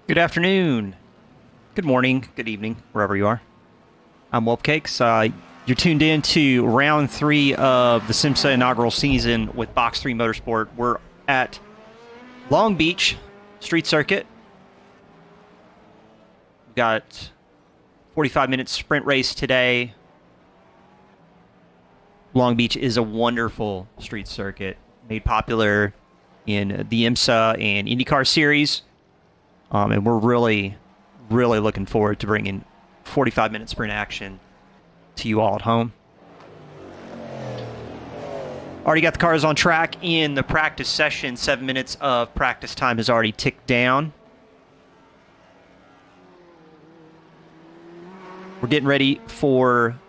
Good afternoon, good morning, good evening, wherever you are. I'm Whelpcakes. You're tuned in to round 3 of the IMSA inaugural season with Box3 Motorsport. We're at Long Beach Street Circuit. We've got 45-minute sprint race today. Long Beach is a wonderful street circuit, made popular in the IMSA and IndyCar series. And we're really looking forward to bringing 45-minute sprint action to you all at home. Already got the cars on track in the practice session. 7 minutes of practice time has already ticked down. We're getting ready for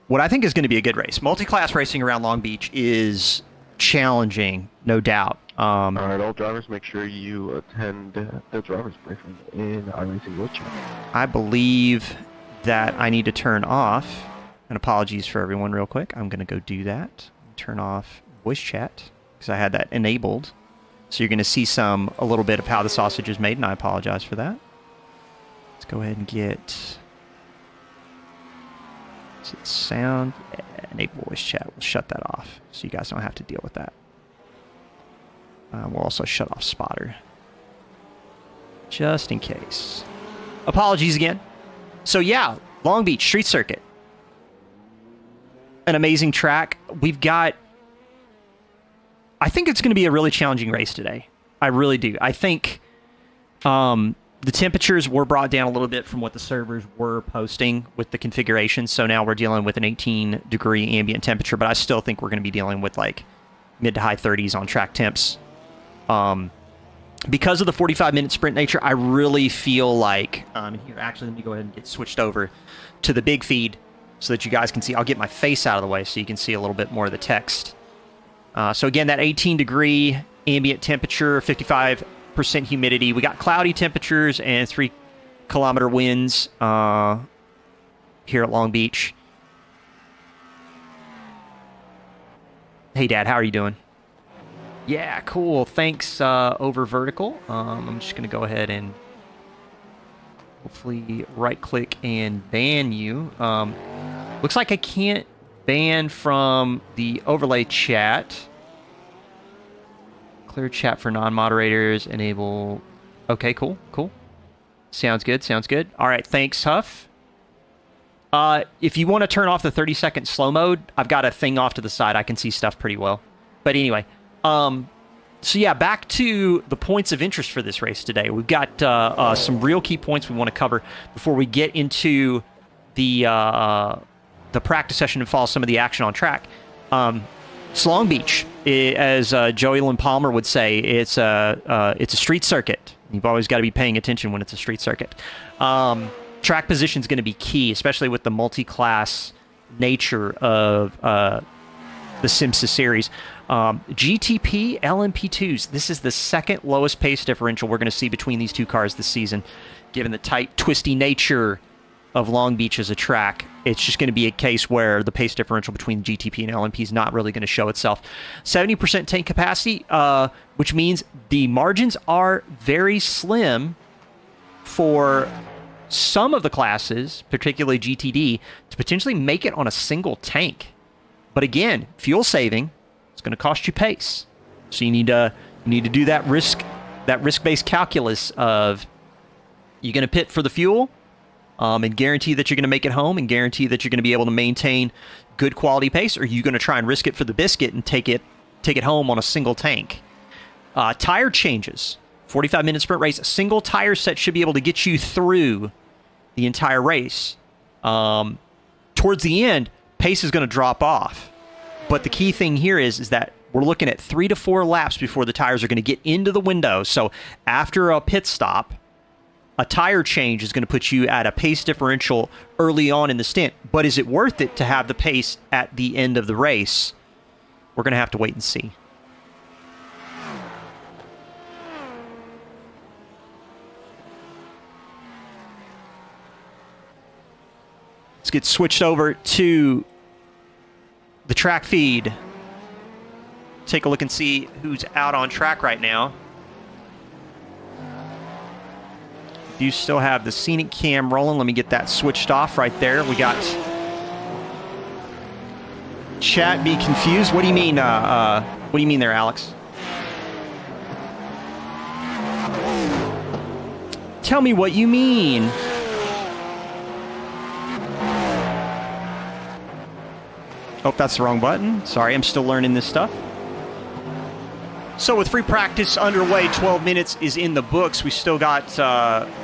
what I think is going to be a good race. Multi-class racing around Long Beach is challenging, no doubt. All right, all drivers, make sure you attend the driver's briefing in iRacing Voice Chat. I believe that I need to turn off, and apologies for everyone real quick. I'm going to go do that. Turn off voice chat, because I had that enabled. So you're going to see a little bit of how the sausage is made, and I apologize for that. Let's go ahead and get sound. Enable voice chat. We'll shut that off, so you guys don't have to deal with that. We'll also shut off spotter, just in case. Apologies again. So yeah, Long Beach Street Circuit. An amazing track. We've got... I think it's going to be a really challenging race today. I really do. I think the temperatures were brought down a little bit from what the servers were posting with the configuration. So now we're dealing with an 18-degree ambient temperature, but I still think we're going to be dealing with like mid to high 30s on track temps. Because of the 45-minute sprint nature, I here, actually, let me go ahead and get switched over to the big feed so that you guys can see. I'll get my face out of the way so you can see a little bit more of the text. So again, that 18-degree ambient temperature, 55% humidity. We got cloudy temperatures and 3-kilometer winds here at Long Beach. Hey, Dad, how are you doing? Yeah, cool. Thanks, over vertical. I'm just going to go ahead and hopefully right-click and ban you. Looks like I can't ban from the overlay chat. Clear chat for non-moderators. Enable... Okay, cool. Sounds good. All right, thanks, Huff. If you want to turn off the 30-second slow mode, I've got a thing off to the side. I can see stuff pretty well. But anyway... So yeah, back to the points of interest for this race today. We've got some real key points we want to cover before we get into the practice session and follow some of the action on track. It's Long Beach, as Joey Lynn Palmer would say. It's a street circuit. You've always got to be paying attention when it's a street circuit. Track position is going to be key, especially with the multi-class nature of the IMSA series. GTP LMP2s. This is the second lowest pace differential we're going to see between these two cars this season. Given the tight, twisty nature of Long Beach as a track, it's just going to be a case where the pace differential between GTP and LMP is not really going to show itself. 70% tank capacity, which means the margins are very slim for some of the classes, particularly GTD, to potentially make it on a single tank. But again, fuel saving, it's going to cost you pace. So you need to do that risk-based calculus of you're going to pit for the fuel and guarantee that you're going to make it home and guarantee that you're going to be able to maintain good quality pace, or are you going to try and risk it for the biscuit and take it home on a single tank? Tire changes. 45-minute sprint race. A single tire set should be able to get you through the entire race. Towards the end, pace is going to drop off. But the key thing here is that we're looking at 3 to 4 laps before the tires are going to get into the window. So after a pit stop, a tire change is going to put you at a pace differential early on in the stint. But is it worth it to have the pace at the end of the race? We're going to have to wait and see. Let's get switched over to the track feed. Take a look and see who's out on track right now. Do you still have the scenic cam rolling? Let me get that switched off right there. We got chat be confused. What do you mean? What do you mean there, Alex? Tell me what you mean. Oh, that's the wrong button. Sorry, I'm still learning this stuff. So with free practice underway, 12 minutes is in the books. We still got,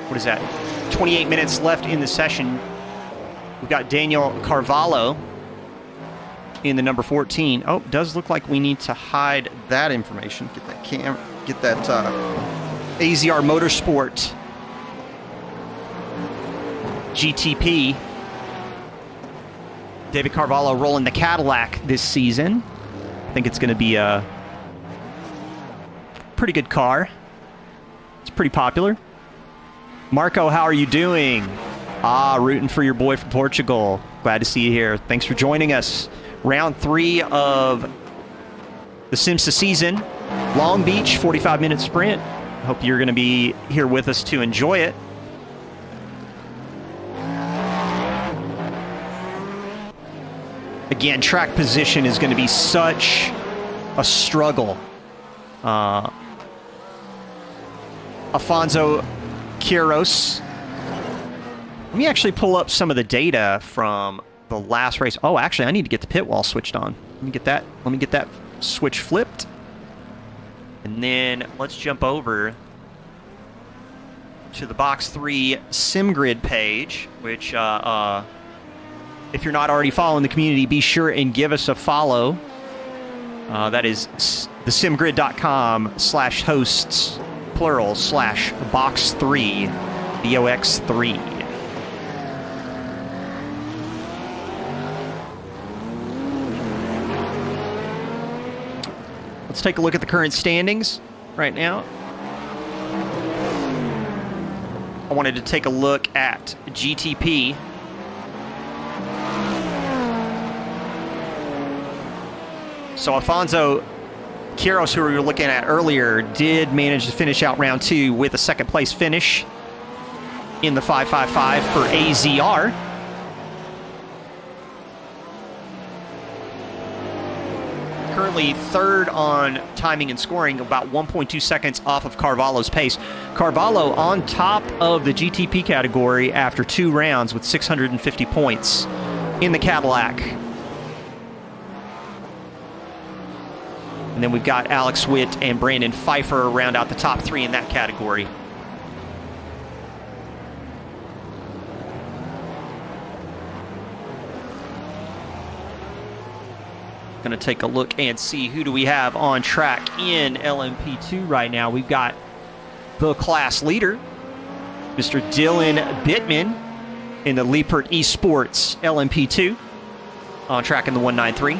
what is that, 28 minutes left in the session. We've got Daniel Carvalho in the number 14. Oh, it does look like we need to hide that information. Get that get that AZR Motorsport GTP. David Carvalho rolling the Cadillac this season. I think it's going to be a pretty good car. It's pretty popular. Marco, how are you doing? Rooting for your boy from Portugal. Glad to see you here. Thanks for joining us. Round 3 of the IMSA season. Long Beach, 45-minute sprint. Hope you're going to be here with us to enjoy it. Again, track position is going to be such a struggle. Afonso Quiros. Let me actually pull up some of the data from the last race. Oh, actually, I need to get the pit wall switched on. Let me get that switch flipped. And then let's jump over to the Box3 SimGrid page, which if you're not already following the community, be sure and give us a follow. That is thesimgrid.com/hosts, plural, /box3, BOX3. Let's take a look at the current standings right now. I wanted to take a look at GTP. So Afonso Quiros, who we were looking at earlier, did manage to finish out round 2 with a second place finish in the 555 for AZR. Currently third on timing and scoring, about 1.2 seconds off of Carvalho's pace. Carvalho on top of the GTP category after 2 rounds with 650 points in the Cadillac. And then we've got Alex Witt and Brandon Pfeiffer round out the top 3 in that category. Going to take a look and see who do we have on track in LMP2 right now. We've got the class leader, Mr. Dylan Bittman in the Lippert Esports LMP2 on track in the 193.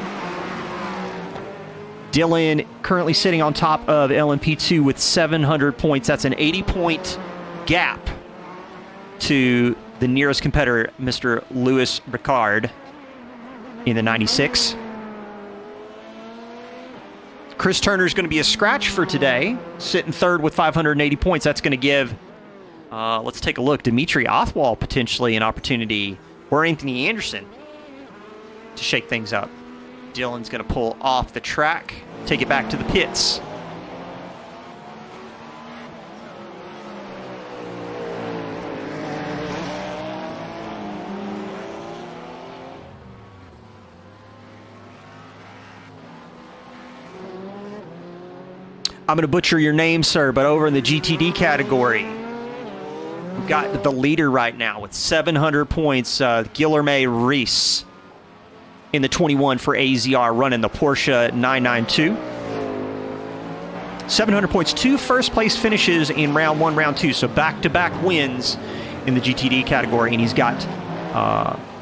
Dylan currently sitting on top of LMP2 with 700 points. That's an 80-point gap to the nearest competitor, Mr. Louis Ricard, in the 96. Chris Turner is going to be a scratch for today, sitting third with 580 points. That's going to give, let's take a look, Dimitri Othwal potentially an opportunity, or Anthony Anderson, to shake things up. Dylan's going to pull off the track, take it back to the pits. I'm going to butcher your name, sir, but over in the GTD category, we've got the leader right now with 700 points, Guilherme Reis, in the 21 for AZR, running the Porsche 992. 700 points, 2 first-place finishes in round 1, round 2, so back-to-back wins in the GTD category, and he's got,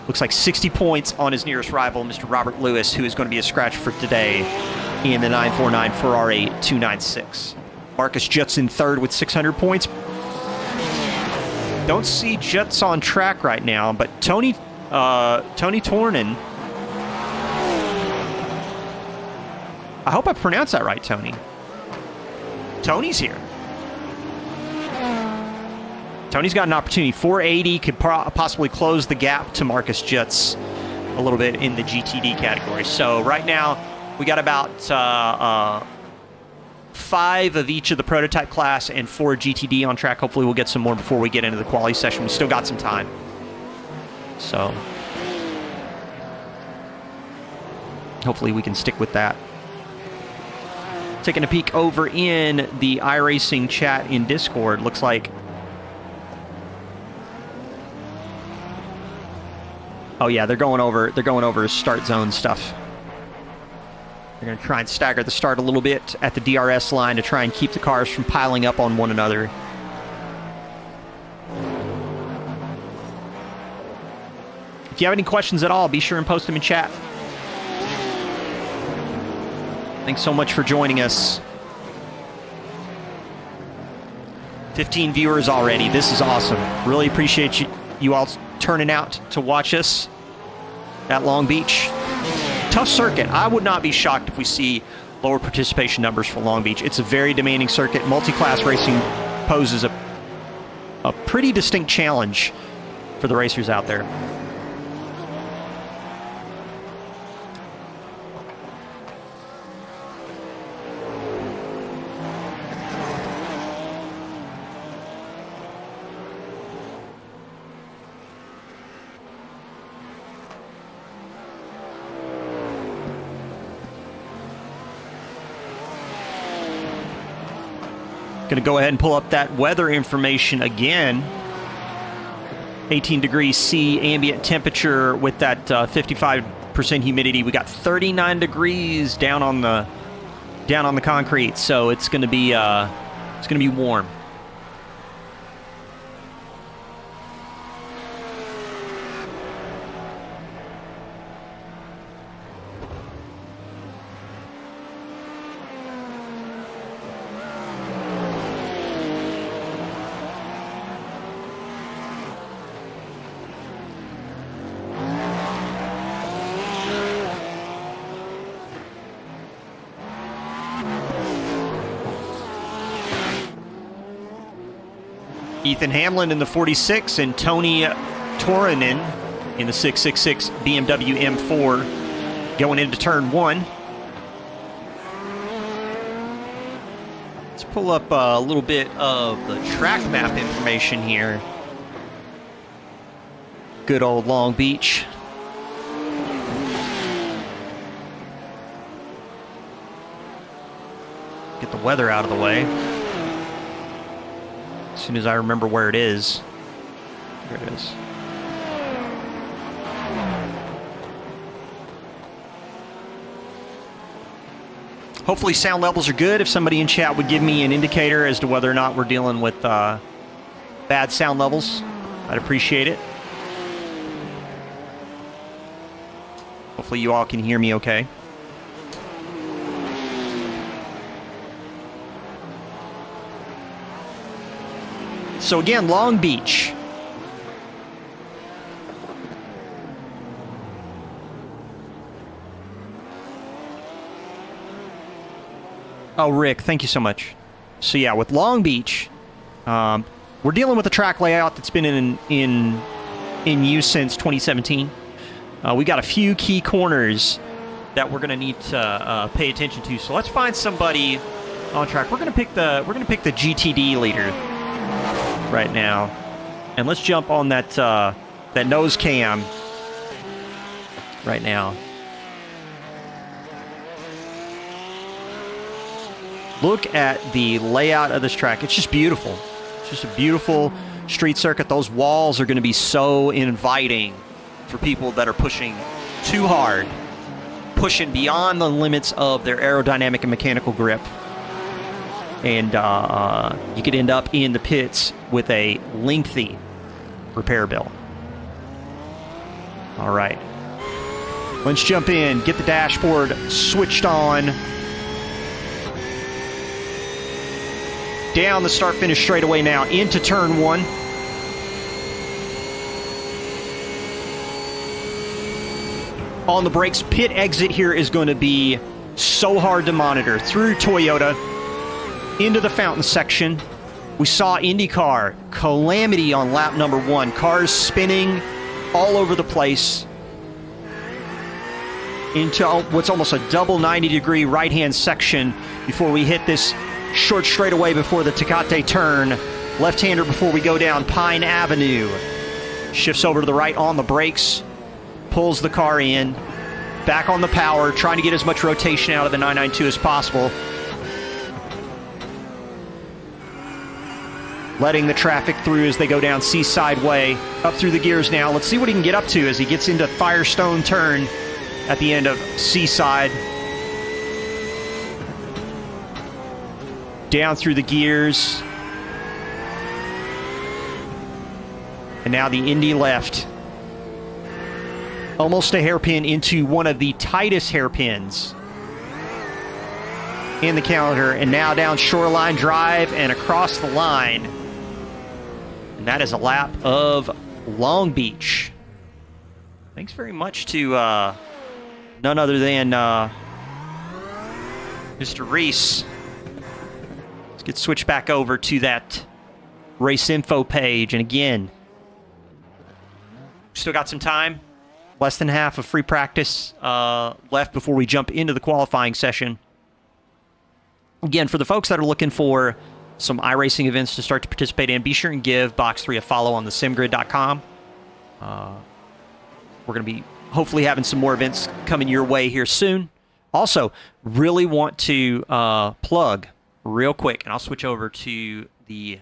looks like 60 points on his nearest rival, Mr. Robert Lewis, who is going to be a scratch for today in the 949 Ferrari 296. Marcus Judson third with 600 points. Don't see Jets on track right now, but Tony Tornin. I hope I pronounced that right, Tony. Tony's here. Tony's got an opportunity. 480 could possibly close the gap to Marcus Jutz a little bit in the GTD category. So right now, we got about 5 of each of the prototype class and 4 GTD on track. Hopefully we'll get some more before we get into the quali session. We still got some time. So hopefully we can stick with that. Taking a peek over in the iRacing chat in Discord. Looks like... Oh yeah, they're going over start zone stuff. They're going to try and stagger the start a little bit at the DRS line to try and keep the cars from piling up on one another. If you have any questions at all, be sure and post them in chat. Thanks so much for joining us. 15 viewers already. This is awesome. Really appreciate you all turning out to watch us at Long Beach. Tough circuit. I would not be shocked if we see lower participation numbers for Long Beach. It's a very demanding circuit. Multi-class racing poses a pretty distinct challenge for the racers out there. Going to go ahead and pull up that weather information again. 18 degrees C ambient temperature with that 55% humidity. We got 39 degrees down on the concrete, so it's going to be warm. Ethan Hamlin in the 46 and Tony Torinen in the 666 BMW M4 going into turn 1. Let's pull up a little bit of the track map information here. Good old Long Beach. Get the weather out of the way. As soon as I remember where it is. There it is. Hopefully sound levels are good. If somebody in chat would give me an indicator as to whether or not we're dealing with bad sound levels, I'd appreciate it. Hopefully you all can hear me okay. So again, Long Beach. Oh, Rick, thank you so much. So yeah, with Long Beach, we're dealing with a track layout that's been in use since 2017. We got a few key corners that we're going to need to pay attention to. So let's find somebody on track. We're going to pick the GTD leader right now, and let's jump on that nose cam right now. Look at the layout of this track. It's just beautiful. It's just a beautiful street circuit. Those walls are going to be so inviting for people that are pushing too hard, pushing beyond the limits of their aerodynamic and mechanical grip. And you could end up in the pits with a lengthy repair bill. All right. Let's jump in, get the dashboard switched on. Down the start-finish straightaway now into turn 1. On the brakes, pit exit here is going to be so hard to monitor. Through Toyota, into the fountain section, We saw IndyCar, calamity on lap number 1. Cars spinning all over the place into what's almost a double 90-degree right-hand section before we hit this short straightaway before the Tecate turn. Left-hander before we go down Pine Avenue. Shifts over to the right on the brakes, pulls the car in, back on the power, trying to get as much rotation out of the 992 as possible. Letting the traffic through as they go down Seaside Way. Up through the gears now. Let's see what he can get up to as he gets into Firestone turn at the end of Seaside. Down through the gears. And now the Indy left. Almost a hairpin into one of the tightest hairpins in the calendar. And now down Shoreline Drive and across the line. And that is a lap of Long Beach. Thanks very much to none other than Mr. Reese. Let's get switched back over to that race info page. And again, still got some time. Less than half of free practice left before we jump into the qualifying session. Again, for the folks that are looking for some iRacing events to start to participate in, be sure and give Box3 a follow on the simgrid.com. We're going to be hopefully having some more events coming your way here soon. Also, really want to plug real quick, and I'll switch over to the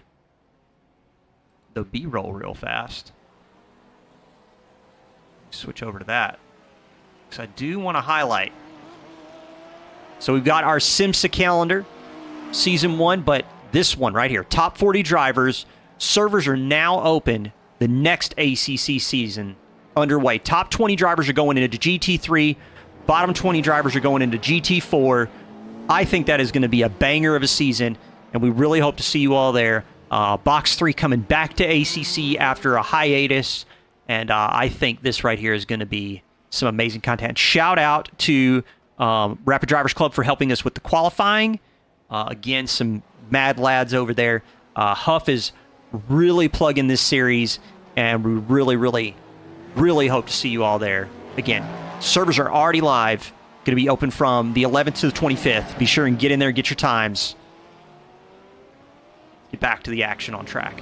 B-roll real fast. Switch over to that, because I do want to highlight. So we've got our SIMSA calendar, Season 1, but this one right here, Top 40 Drivers. Servers are now open. The next ACC season underway. Top 20 drivers are going into GT3. Bottom 20 drivers are going into GT4. I think that is going to be a banger of a season, and we really hope to see you all there. Box 3 coming back to ACC after a hiatus, and I think this right here is going to be some amazing content. Shout out to Rapid Drivers Club for helping us with the qualifying. Again, some mad lads over there. Huff is really plugging this series, and we really hope to see you all there. Again, servers are already live. Going to be open from the 11th to the 25th. Be sure and get in there and get your times. Get back to the action on track.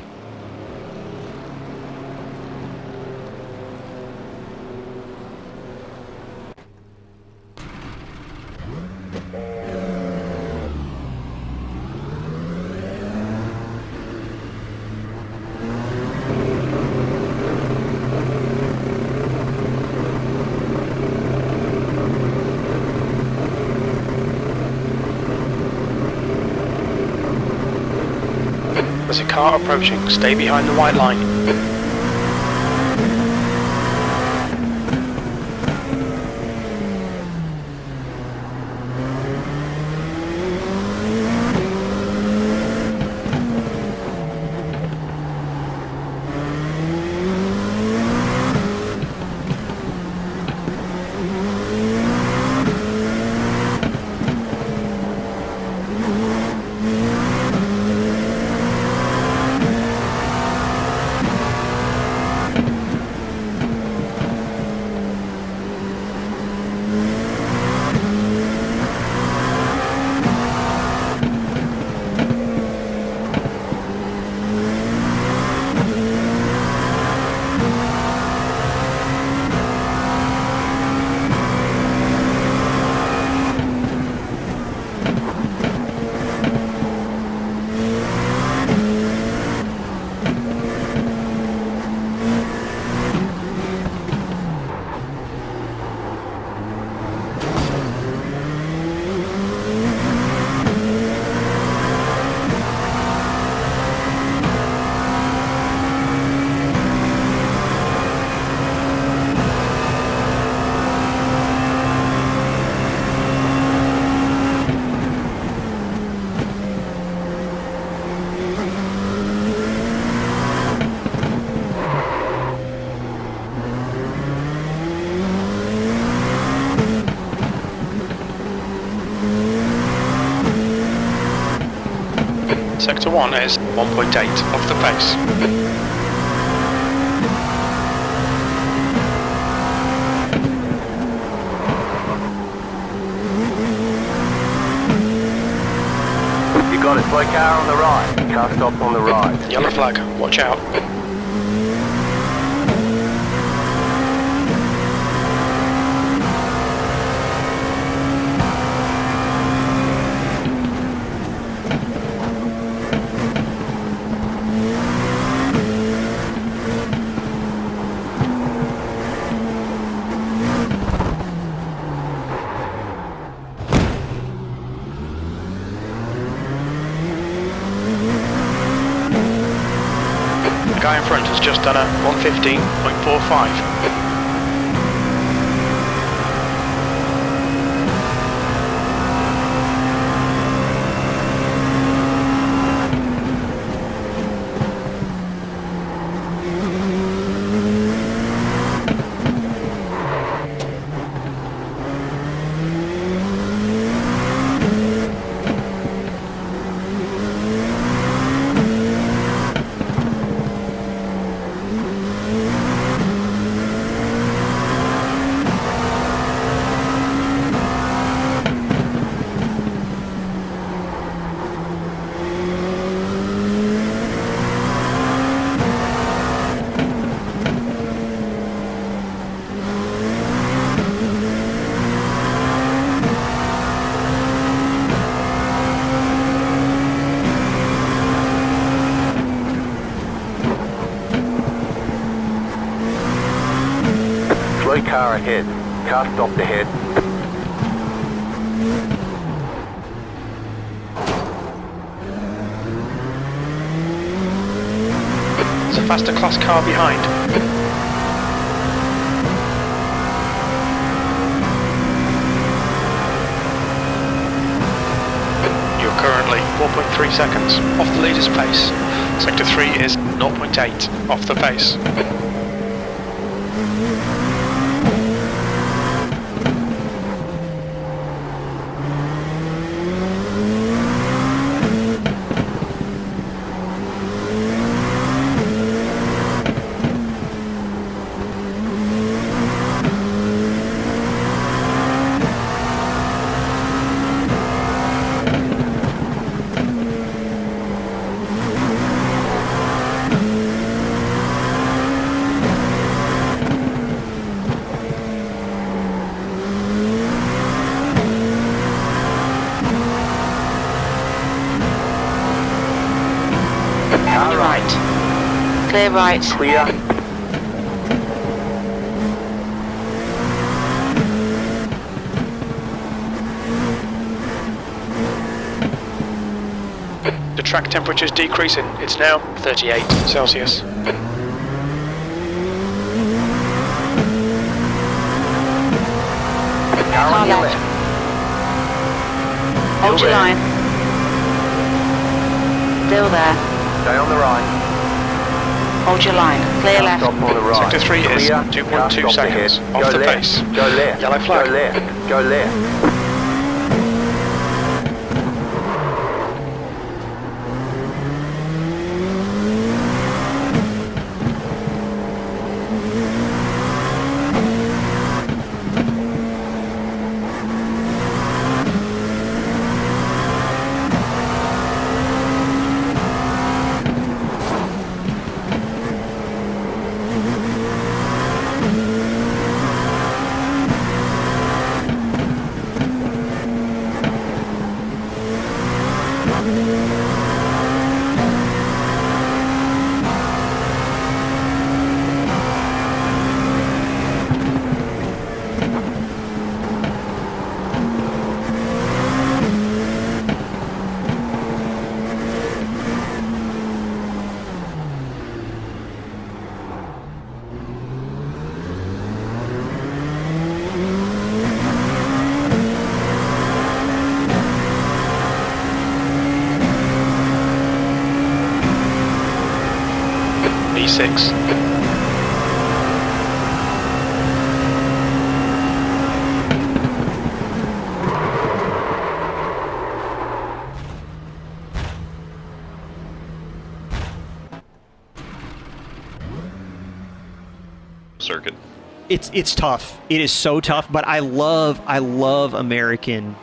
There's a car approaching. Stay behind the white line. Sector 1 is 1.8 off the pace. You got it, slow car on the right. Car stop on the right. Yellow flag, watch out. The guy in front has just done a 115.45. Slow car ahead. Car stopped ahead. There's a faster class car behind. You're currently 4.3 seconds off the leader's pace. Sector 3 is 0.8 off the pace. Car right. Clear right. Clear. The track temperature is decreasing. It's now 38 Celsius. Car on your left. left. Hold your there. line. Still there. Stay on the right. Hold your line. Clear Car left. stop on the right. Sector 3 is Clear. 2.2 Car stopped seconds ahead. off Go the left. pace. Go left. Yellow flag. Go left. Go left. E6. circuit. It's tough. It is so tough, but I love American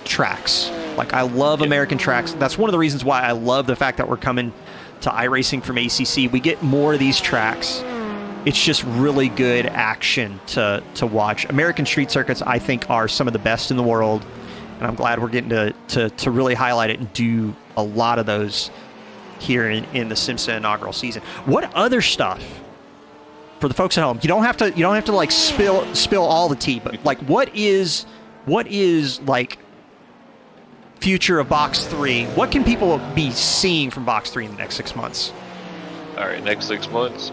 tracks. Like, I love American tracks. That's one of the reasons why I love the fact that we're coming to iRacing from ACC. We get more of these tracks. It's just really good action to watch. American street circuits, I think, are some of the best in the world, and I'm glad we're getting to really highlight it and do a lot of those here in the SIMSA inaugural season. What other stuff, for the folks at home, you don't have to like spill all the tea, but like what is like future of Box 3? What can people be seeing from Box 3 in the next 6 months? All right, next 6 months.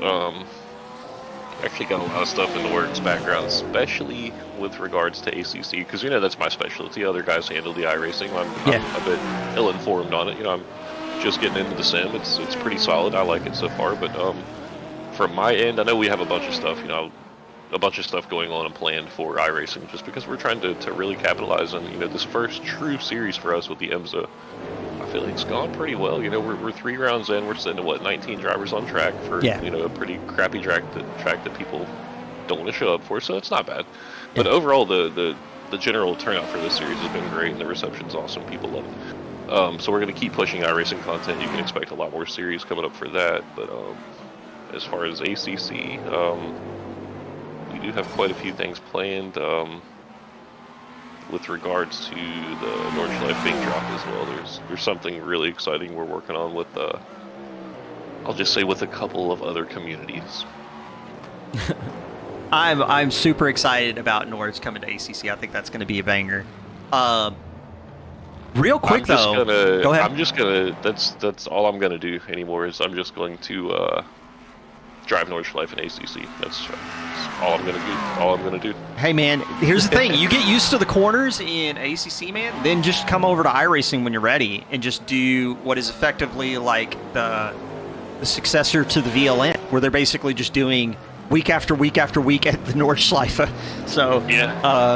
Actually got a lot of stuff in the works background, especially with regards to ACC, because that's my specialty. Other guys handle the iRacing. I'm a bit ill-informed on it. I'm just getting into the sim. It's pretty solid. I like it so far. But from my end, I know we have a bunch of stuff. A bunch of stuff going on and planned for iRacing, just because we're trying to really capitalize on this first true series for us with the IMSA. I feel like it's gone pretty well. We're 3 rounds in. We're sitting at 19 drivers on track for a pretty crappy track that people don't want to show up for. So it's not bad. But overall, the general turnout for this series has been great, and the reception's awesome. People love it. So we're going to keep pushing iRacing content. You can expect a lot more series coming up for that. But as far as ACC, we do have quite a few things planned. With regards to the Nordschleife Big Drop as well, there's something really exciting we're working on with I'll just say with a couple of other communities. I'm super excited about Nords coming to ACC. I think that's going to be a banger. Real quick though, go ahead. I'm just gonna. That's all I'm gonna do anymore. Is I'm just going to drive Nordschleife in ACC. That's all I'm gonna do. Hey man, here's the thing: you get used to the corners in ACC, man. Then just come over to iRacing when you're ready, and just do what is effectively like the successor to the VLN, where they're basically just doing week after week after week at the Nordschleife. So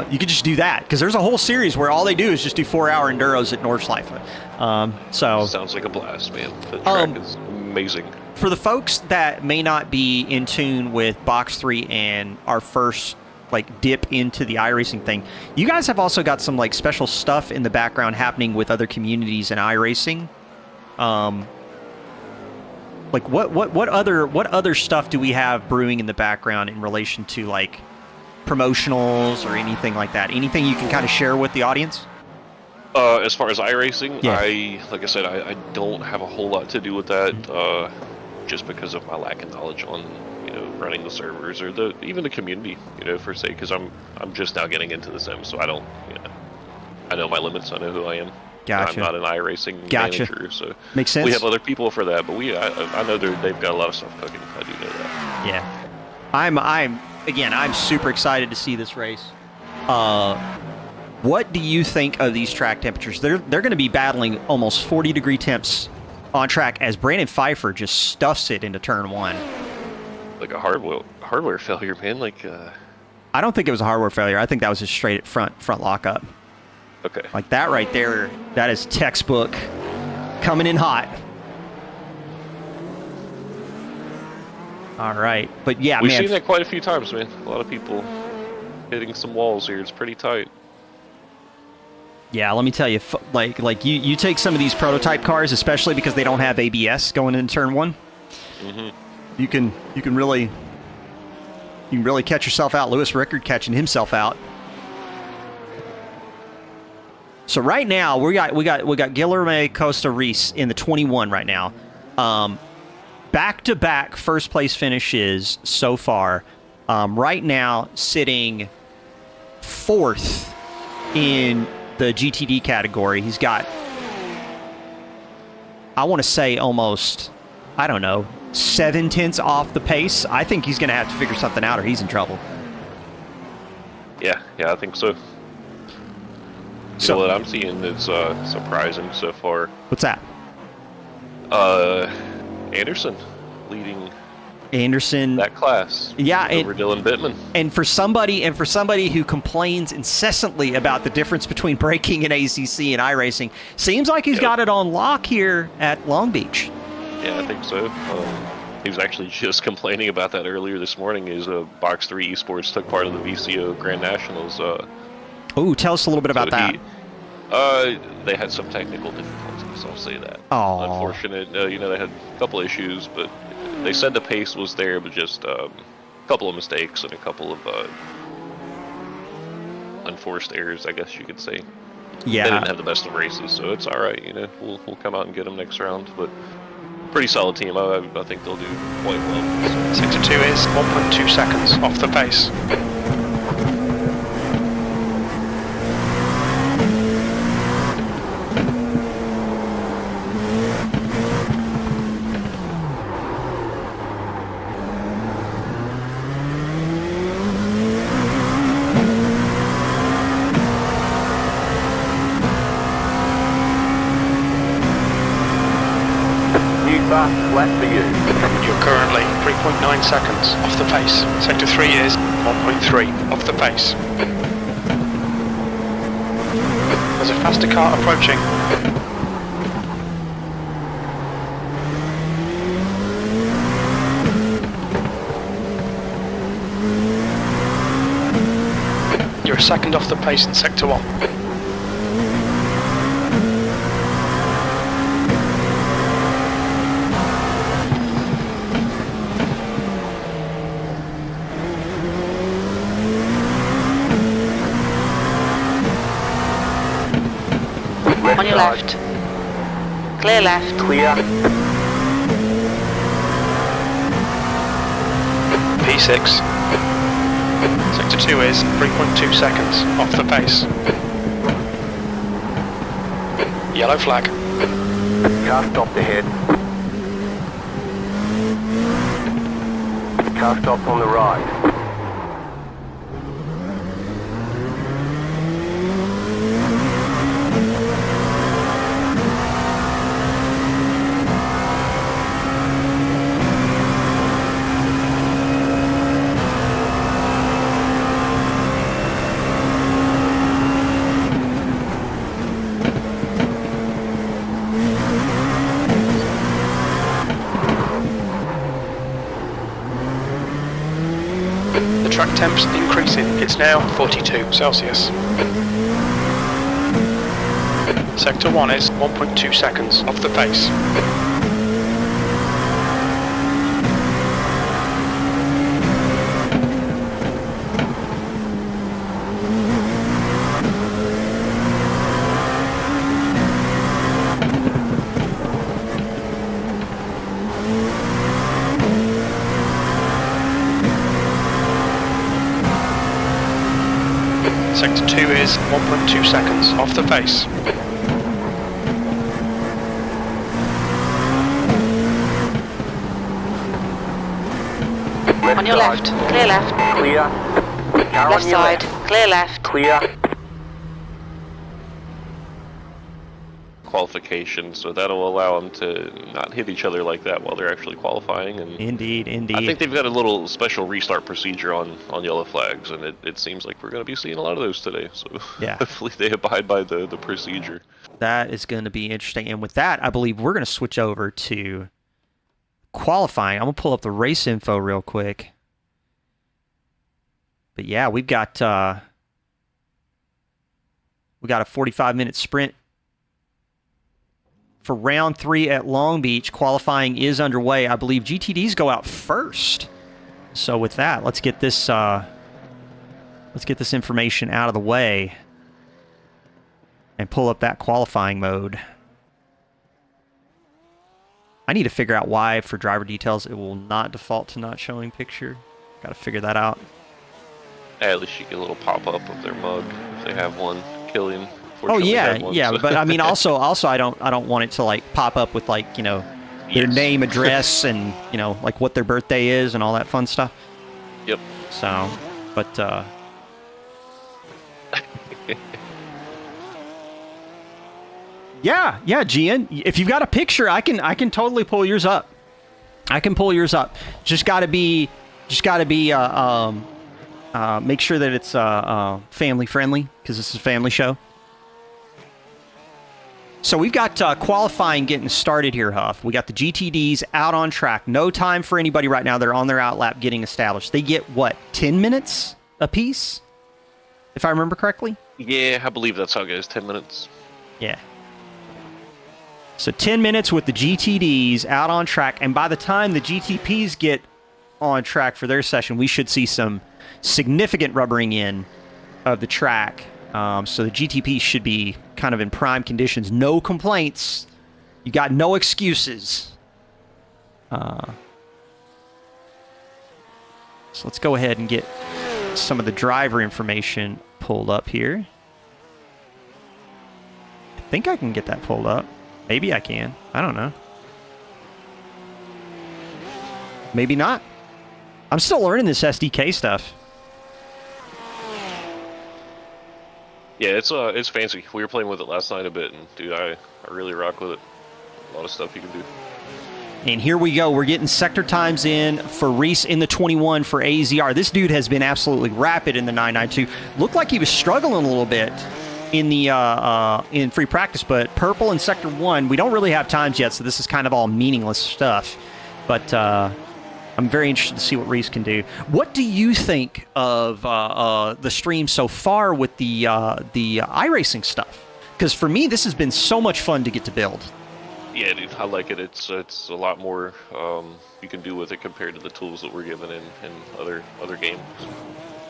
you could just do that, because there's a whole series where all they do is just do 4-hour enduros at Nordschleife. So sounds like a blast, man. The track is amazing. For the folks that may not be in tune with Box 3 and our first like dip into the iRacing thing, you guys have also got some like special stuff in the background happening with other communities in iRacing. Like what other stuff do we have brewing in the background in relation to like promotionals or anything like that? Anything you can kind of share with the audience? As far as iRacing, like I said, I don't have a whole lot to do with that, just because of my lack of knowledge on running the servers or even the community, per se, because I'm just now getting into the sim, so I don't, I know my limits. I know who I am. Gotcha. I'm not an iRacing manager, so makes sense. We have other people for that, but I know they've got a lot of stuff cooking. I do know that. Yeah, I'm super excited to see this race. What do you think of these track temperatures? They're going to be battling almost 40-degree temps on track as Brandon Pfeiffer just stuffs it into turn 1. Like a hardware failure, man. Like I don't think it was a hardware failure. I think that was just straight front lockup. Okay. Like that right there, that is textbook coming in hot. All right. But yeah, we've seen that quite a few times, man. A lot of people hitting some walls here. It's pretty tight. Yeah, let me tell you, like you take some of these prototype cars, especially because they don't have ABS going into turn 1. You can really catch yourself out. Lewis Rickard catching himself out. So right now we got Guilherme Costa Reis in the 21 right now. Back-to-back first place finishes so far. Right now sitting 4th in the GTD category. He's got, I want to say almost, 7/10 off the pace. I think he's going to have to figure something out or he's in trouble. Yeah, I think so. So what I'm seeing is surprising so far. What's that? Anderson leading that class. Yeah, over Dylan Bittman. And for somebody who complains incessantly about the difference between braking in ACC and iRacing, seems like he's got it on lock here at Long Beach. Yeah, I think so. He was actually just complaining about that earlier this morning. Is Box3 Esports took part of the VCO Grand Nationals. Oh, tell us a little bit about that. They had some technical difficulties, I'll say that. Oh. Unfortunate. You know, they had a couple issues, but they said the pace was there, but just a couple of mistakes and a couple of unforced errors, I guess you could say. Yeah. They didn't have the best of races, so it's all right. You know, we'll come out and get them next round. But pretty solid team. I think they'll do quite well. Sector 2 is 1.2 seconds off the pace. Flat for you. You're currently 3.9 seconds off the pace. Sector 3 is 1.3 off the pace. There's a faster car approaching. You're a second off the pace in Sector 1. On your left. Clear left. Clear. P6. Sector 2 is 3.2 seconds off the pace. Yellow flag. Car stopped ahead. Car stopped on the right. The track temp's increasing. It's now 42 Celsius. Sector 1 is 1.2 seconds off the pace. Sector 2 is 1.2 seconds off the pace. On your left. Clear left. Clear. Car Left on your side. Clear left. Clear. Qualification, so that'll allow them to not hit each other like that while they're actually qualifying. And Indeed, indeed. I think they've got a little special restart procedure on yellow flags, and it seems like we're going to be seeing a lot of those today. So Yeah. hopefully they abide by the procedure. That is going to be interesting. And with that, I believe we're going to switch over to qualifying. I'm going to pull up the race info real quick. But yeah, we've got a 45-minute sprint for round 3 at Long Beach. Qualifying is underway. I believe GTDs go out first. So with that, let's get this information out of the way and pull up that qualifying mode. I need to figure out why for driver details it will not default to not showing picture. Got to figure that out. At least you get a little pop-up of their mug if they have one. Killian. Oh yeah, one, yeah, so. but I mean also I don't want it to like pop up with like, you know, their Yes. name, address, and you know, like what their birthday is and all that fun stuff. Yep. So, but yeah, Gian, if you've got a picture, I can totally pull yours up. I can pull yours up. Just got to be make sure that it's family friendly because this is a family show. So we've got qualifying getting started here, Huff. We got the GTDs out on track. No time for anybody right now. They're on their outlap getting established. They get, what, 10 minutes apiece? If I remember correctly? Yeah, I believe that's how it goes. 10 minutes. Yeah. So 10 minutes with the GTDs out on track. And by the time the GTPs get on track for their session, we should see some significant rubbering in of the track. So the GTP should be kind of in prime conditions. No complaints. You got no excuses. So let's go ahead and get some of the driver information pulled up here. I think I can get that pulled up. Maybe I can. I don't know. Maybe not. I'm still learning this SDK stuff. Yeah, it's fancy. We were playing with it last night a bit, and dude, I really rock with it. A lot of stuff you can do. And here we go. We're getting sector times in for Reese in the 21 for AZR. This dude has been absolutely rapid in the 992. Looked like he was struggling a little bit in the in free practice, but purple in sector 1, we don't really have times yet, so this is kind of all meaningless stuff. But I'm very interested to see what Reese can do. What do you think of the stream so far with the iRacing stuff? Because for me, this has been so much fun to get to build. Yeah, dude, I like it. It's a lot more you can do with it compared to the tools that we're given in other games.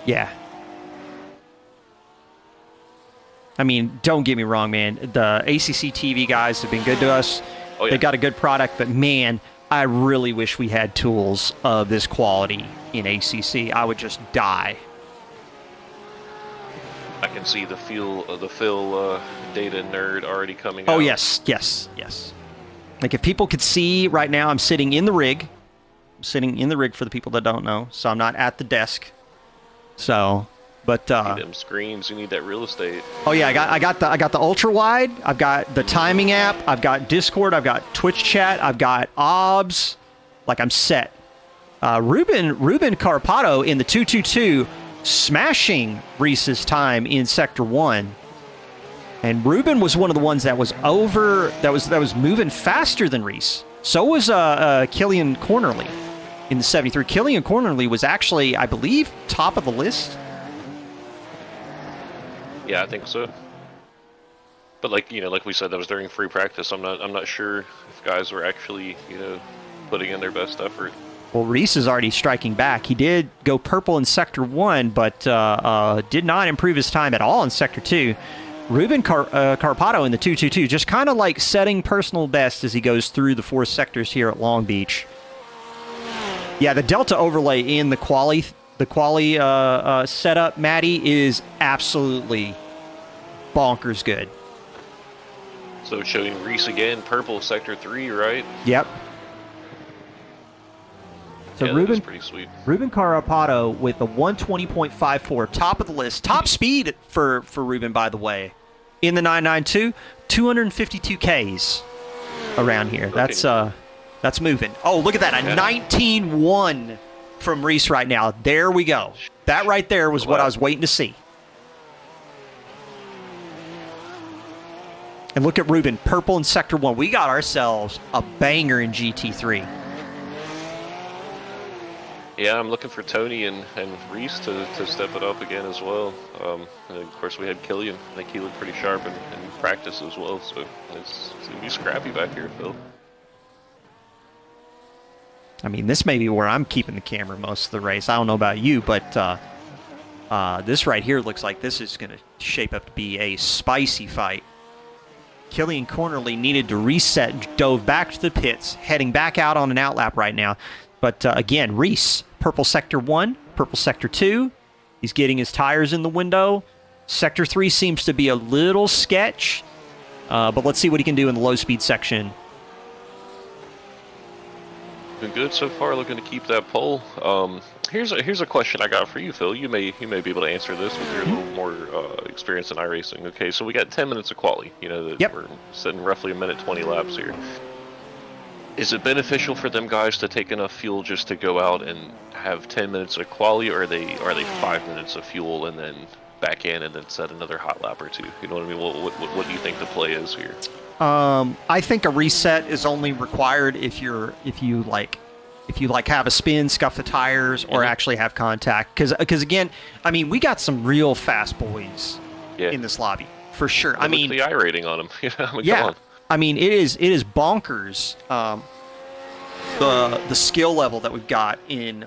Yeah. I mean, don't get me wrong, man. The ACC TV guys have been good to us. Oh, yeah. They got a good product, but man, I really wish we had tools of this quality in ACC. I would just die. I can see the Phil data nerd already coming out. Oh, yes. Like, if people could see right now, I'm sitting in the rig. I'm sitting in the rig for the people that don't know, so I'm not at the desk. So, but... you need them screens, you need that real estate. Oh, yeah, I got the ultra-wide, I've got the timing app, I've got Discord, I've got Twitch chat, I've got OBS. Like, I'm set. Ruben Carpato in the 222 smashing Reese's time in Sector 1. And Ruben was one of the ones that was moving faster than Reese. So was Killian Cornerly in the 73. Killian Cornerly was actually, I believe, top of the list. Yeah, I think so. But like we said, that was during free practice. I'm not sure if guys were actually putting in their best effort. Well, Reese is already striking back. He did go purple in Sector 1, but did not improve his time at all in Sector 2. Ruben Carpato in the 222, just kind of like setting personal best as he goes through the 4 sectors here at Long Beach. Yeah, the Delta overlay in the quali setup, Maddie, is absolutely bonkers good. So it's showing Reese again, purple Sector 3, right? Yep. So yeah, Ruben, that's pretty sweet. Ruben Carpato with a 120.54, top of the list, top speed for Ruben, by the way, in the 992, 252 Ks around here. Okay. That's moving. Oh, look at that, a 19.1 from Reese right now. There we go. That right there was what I was waiting to see. And look at Ruben, purple in Sector 1. We got ourselves a banger in GT3. Yeah, I'm looking for Tony and Reese to step it up again as well. And of course, we had Killian. I think he looked pretty sharp in practice as well. So it's going to be scrappy back here, Phil. I mean, this may be where I'm keeping the camera most of the race. I don't know about you, but this right here looks like this is going to shape up to be a spicy fight. Killian Cornerly needed to reset, dove back to the pits, heading back out on an outlap right now. But again, Reese, purple Sector 1, purple Sector 2. He's getting his tires in the window. Sector 3 seems to be a little sketch, but let's see what he can do in the low-speed section. Been good so far, looking to keep that pole. Here's a question I got for you, Phil. You may be able to answer this with your little more experience in iRacing. Okay, so we got 10 minutes of quali. Yep. We're sitting roughly a minute 20 laps here. Is it beneficial for them guys to take enough fuel just to go out and have 10 minutes of quali, or are they 5 minutes of fuel and then back in and then set another hot lap or two? You know what I mean? What do you think the play is here? I think a reset is only required if you have a spin, scuff the tires, or actually have contact. Because again, I mean, we got some real fast boys in this lobby for sure. I mean, the I rating on them. I mean, yeah. come on. I mean, it is bonkers. The skill level that we've got in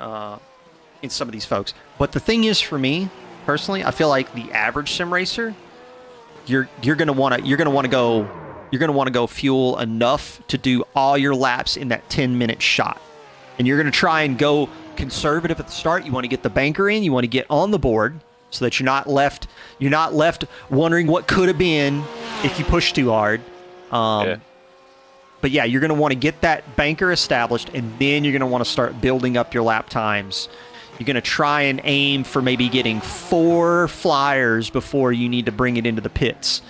some of these folks. But the thing is, for me personally, I feel like the average sim racer, you're gonna want to go fuel enough to do all your laps in that 10-minute shot, and you're gonna try and go conservative at the start. You want to get the banker in. You want to get on the board so that you're not left wondering what could have been if you push too hard. But yeah, you're going to want to get that banker established, and then you're going to want to start building up your lap times. You're going to try and aim for maybe getting 4 flyers before you need to bring it into the pits.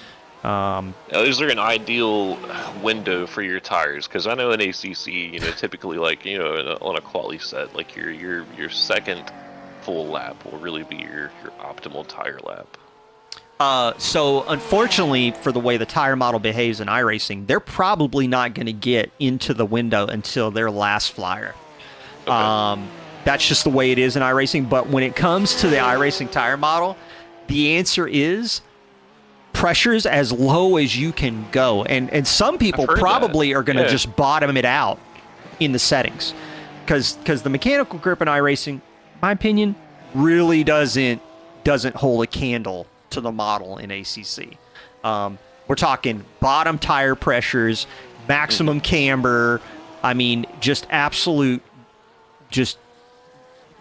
Is there an ideal window for your tires? Because I know in ACC, typically on a quali set, like your second full lap will really be your optimal tire lap. So unfortunately, for the way the tire model behaves in iRacing, they're probably not going to get into the window until their last flyer. Okay. That's just the way it is in iRacing. But when it comes to the iRacing tire model, the answer is pressures as low as you can go. And some people probably are going to just bottom it out in the settings. Because the mechanical grip in iRacing, in my opinion, really doesn't hold a candle to the model in ACC. We're talking bottom tire pressures, maximum camber. I mean, just absolute, just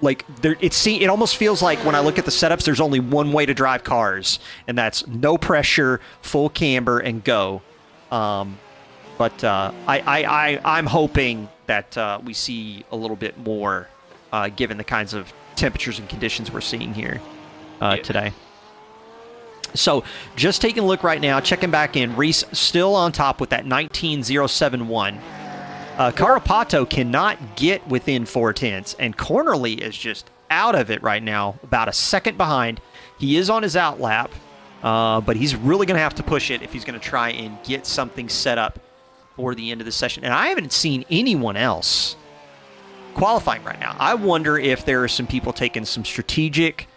like there. It almost feels like when I look at the setups, there's only one way to drive cars, and that's no pressure, full camber, and go. I'm hoping that we see a little bit more, given the kinds of temperatures and conditions we're seeing here today. So just taking a look right now, checking back in. Reese still on top with that 19.071. Carapato cannot get within 4/10, and Cornerly is just out of it right now, about a second behind. He is on his out lap, but he's really going to have to push it if he's going to try and get something set up for the end of the session. And I haven't seen anyone else qualifying right now. I wonder if there are some people taking some strategic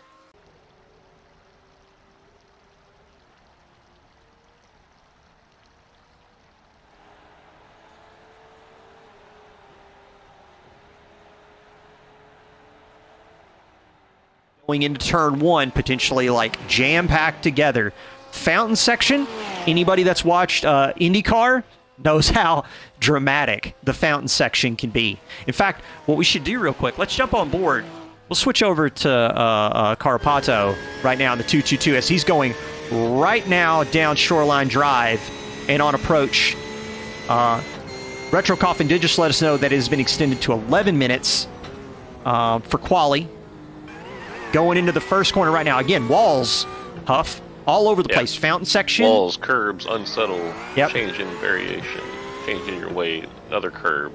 going into turn 1, potentially like jam-packed together. Fountain section, anybody that's watched IndyCar knows how dramatic the fountain section can be. In fact, what we should do real quick, let's jump on board. We'll switch over to Carapato right now in the 222 as he's going right now down Shoreline Drive and on approach. Retro Coffin did just let us know that it has been extended to 11 minutes for quali. Going into the first corner right now. Again, walls, Huff, all over the place. Fountain section. Walls, curbs, unsettle, change in variation, change in your weight, another curb.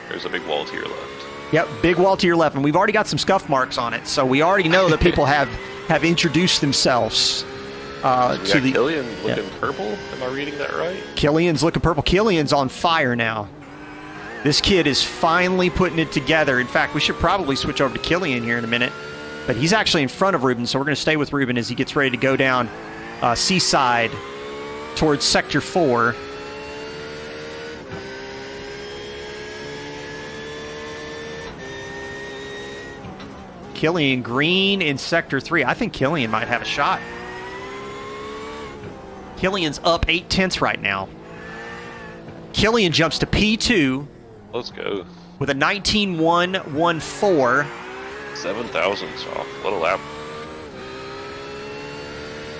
There's a big wall to your left. Yep, big wall to your left. And we've already got some scuff marks on it, so we already know that people have introduced themselves to the... Killian looking purple? Am I reading that right? Killian's looking purple. Killian's on fire now. This kid is finally putting it together. In fact, we should probably switch over to Killian here in a minute. But he's actually in front of Ruben, so we're going to stay with Ruben as he gets ready to go down Seaside towards Sector 4. Killian Green in Sector 3. I think Killian might have a shot. Killian's up 8/10 right now. Killian jumps to P2. Let's go. With a 19.114. 7,000 off. What a lap.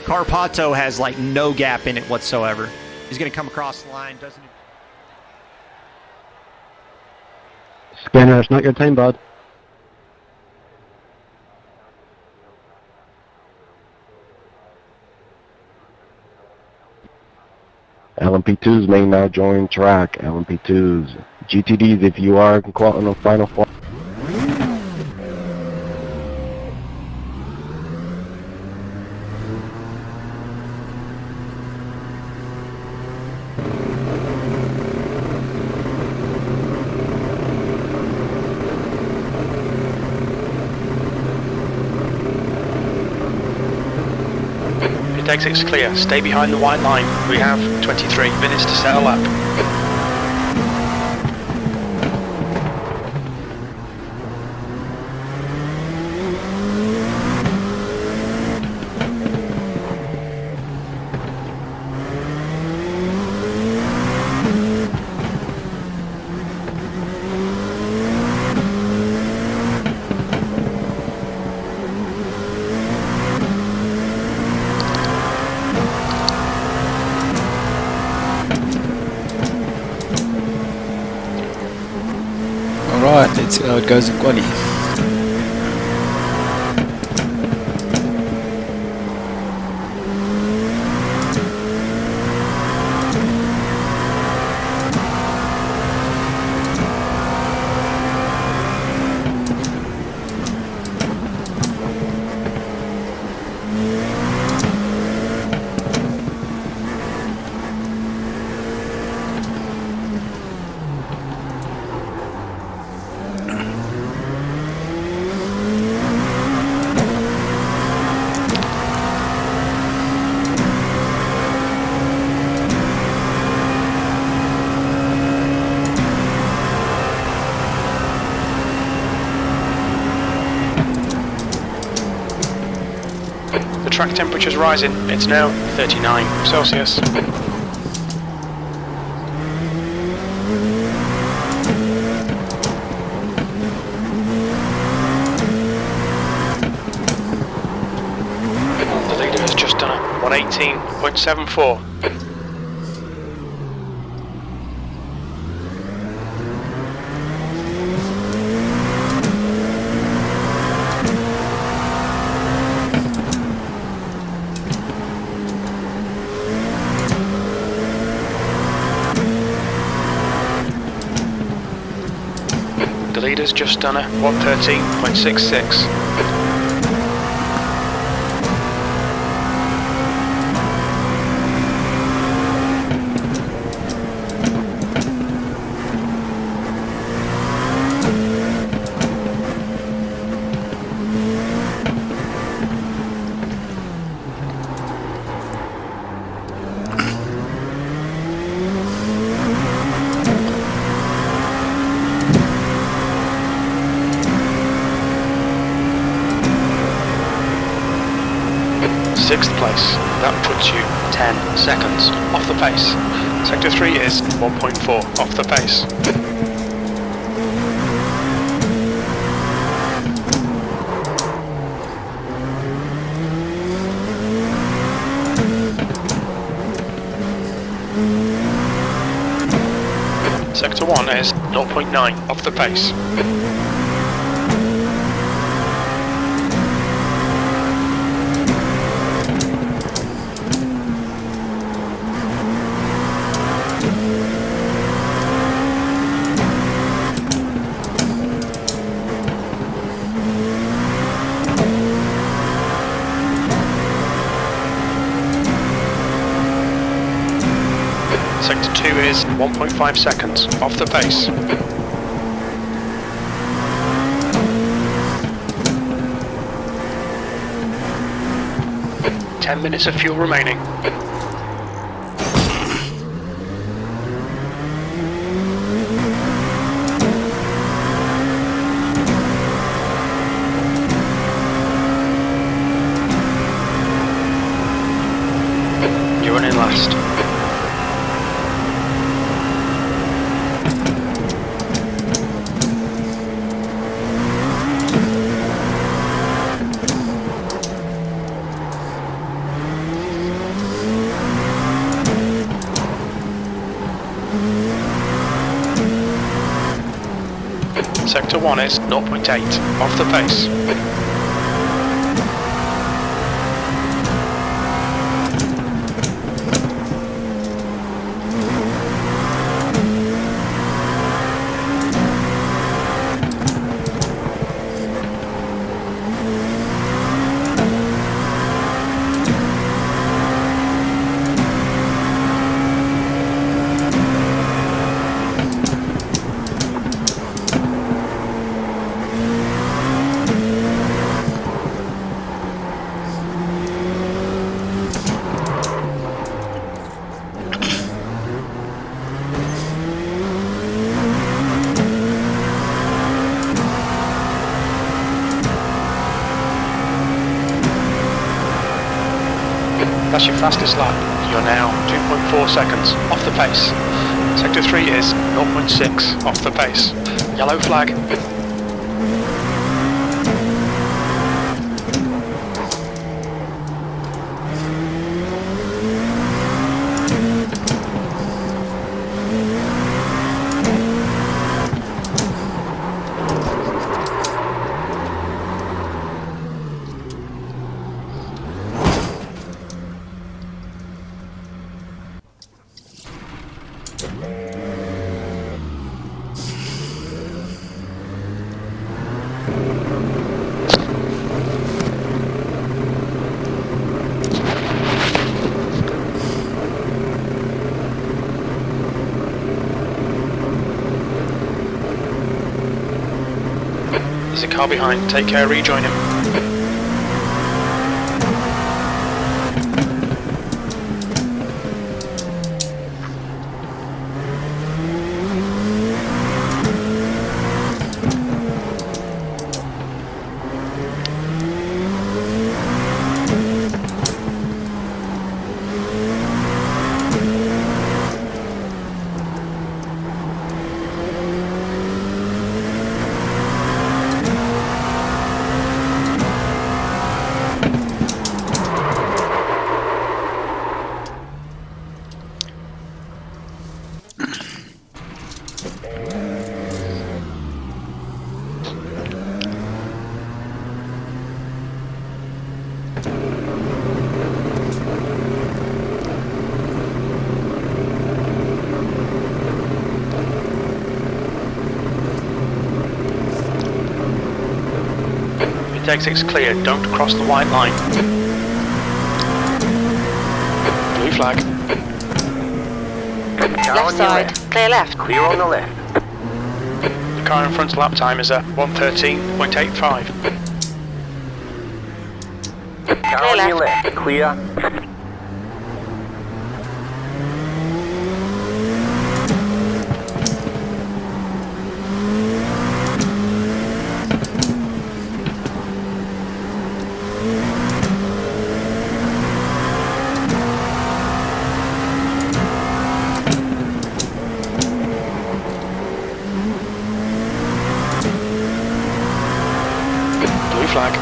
Carpato has like no gap in it whatsoever. He's going to come across the line, doesn't he? Scanner, it's not your time, bud. LMP2s may now join track. LMP2s. GTDs, if you are on the final four. exit's clear. Stay behind the white line. We have 23 minutes to settle up. Alright, let's see how it goes in quali. The track temperature's rising. It's now 39 Celsius. The leader has just done a 118.74. The leader's just done a 113.66. Sixth place. That puts you 10 seconds off the pace. Sector 3 is 1.4 off the pace. Sector 1 is 0.9 off the pace. Sector 2 is 1.5 seconds off the pace. Ten minutes of fuel remaining. You're running last. Sector 1 is 0.8 off the pace. That's your fastest lap. You're now 2.4 seconds off the pace. Sector 3 is 0.6 off the pace. Yellow flag. There's a car behind. Take care, rejoin him. Exit's clear, don't cross the white line. Blue flag. Car Left on your side, left. clear left. Clear on the left. The car in front's lap time is at 1:13.85. Car Clear on your left. left. Clear. Blue flag.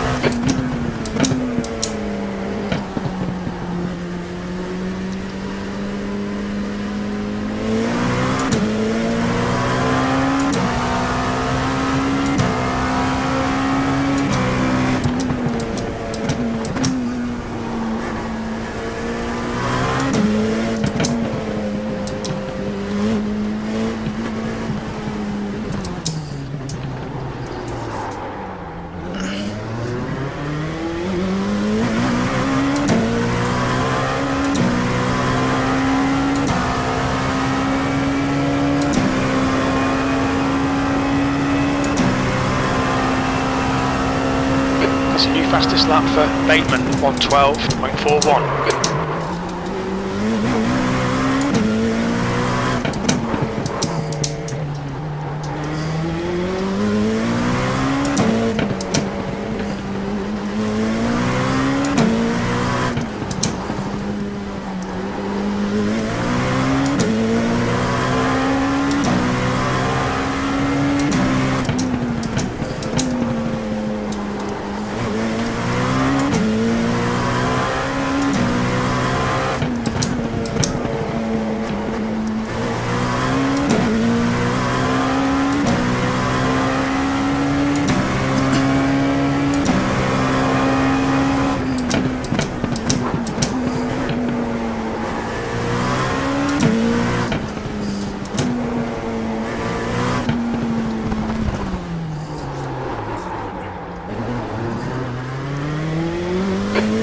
That's a new fastest lap for Bateman, 1:12.41.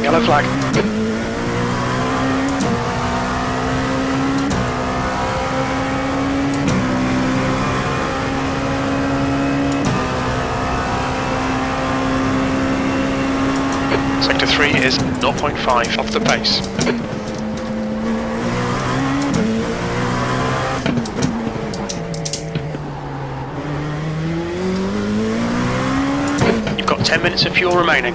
Yellow flag. Sector 3 is 0.5 off the pace. You've got 10 minutes of fuel remaining.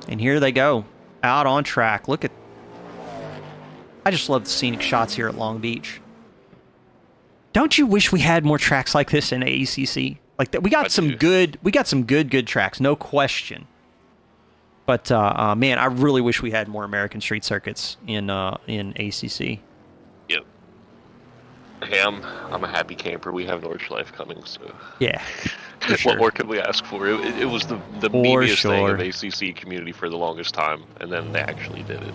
And here they go, out on track. Look at... I just love the scenic shots here at Long Beach. Don't you wish we had more tracks like this in ACC? Like that, we got some good tracks, no question. But man, I really wish we had more American street circuits in ACC. Yep. Hey, I'm a happy camper. We have Nordschleife coming, so yeah. Sure. What more could we ask for? It was the meatiest thing of ACC community for the longest time, and then they actually did it.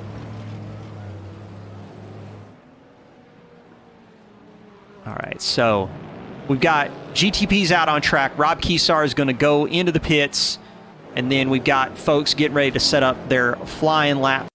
All right, so we've got GTPs out on track. Rob Kesar is going to go into the pits, and then we've got folks getting ready to set up their flying lap.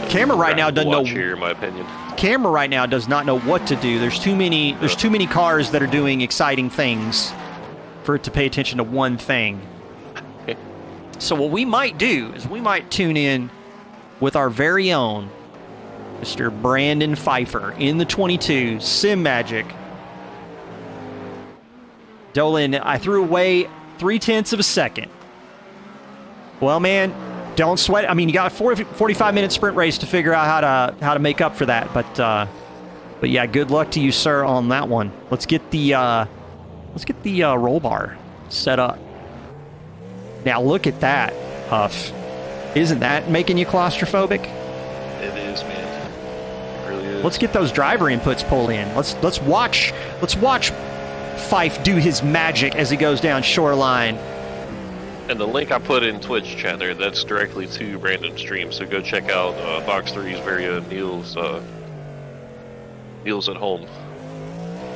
Camera right now doesn't know. Here, in my opinion. Camera right now does not know what to do. There's too many. There's too many cars that are doing exciting things for it to pay attention to one thing. So what we might do is we might tune in with our very own Mr. Brandon Pfeiffer in the 22 Sim Magic. Dolan, I threw away 0.3 of a second. Well, man, don't sweat it. I mean, you got a 45-minute sprint race to figure out how to make up for that. But yeah, good luck to you, sir, on that one. Let's get the roll bar set up. Now look at that, Huff. Isn't that making you claustrophobic? It is, man. It really is. Let's get those driver inputs pulled in. Let's watch Fife do his magic as he goes down shoreline. And the link I put in Twitch chat there, that's directly to Brandon's stream. So go check out Box3's very Neil's at home.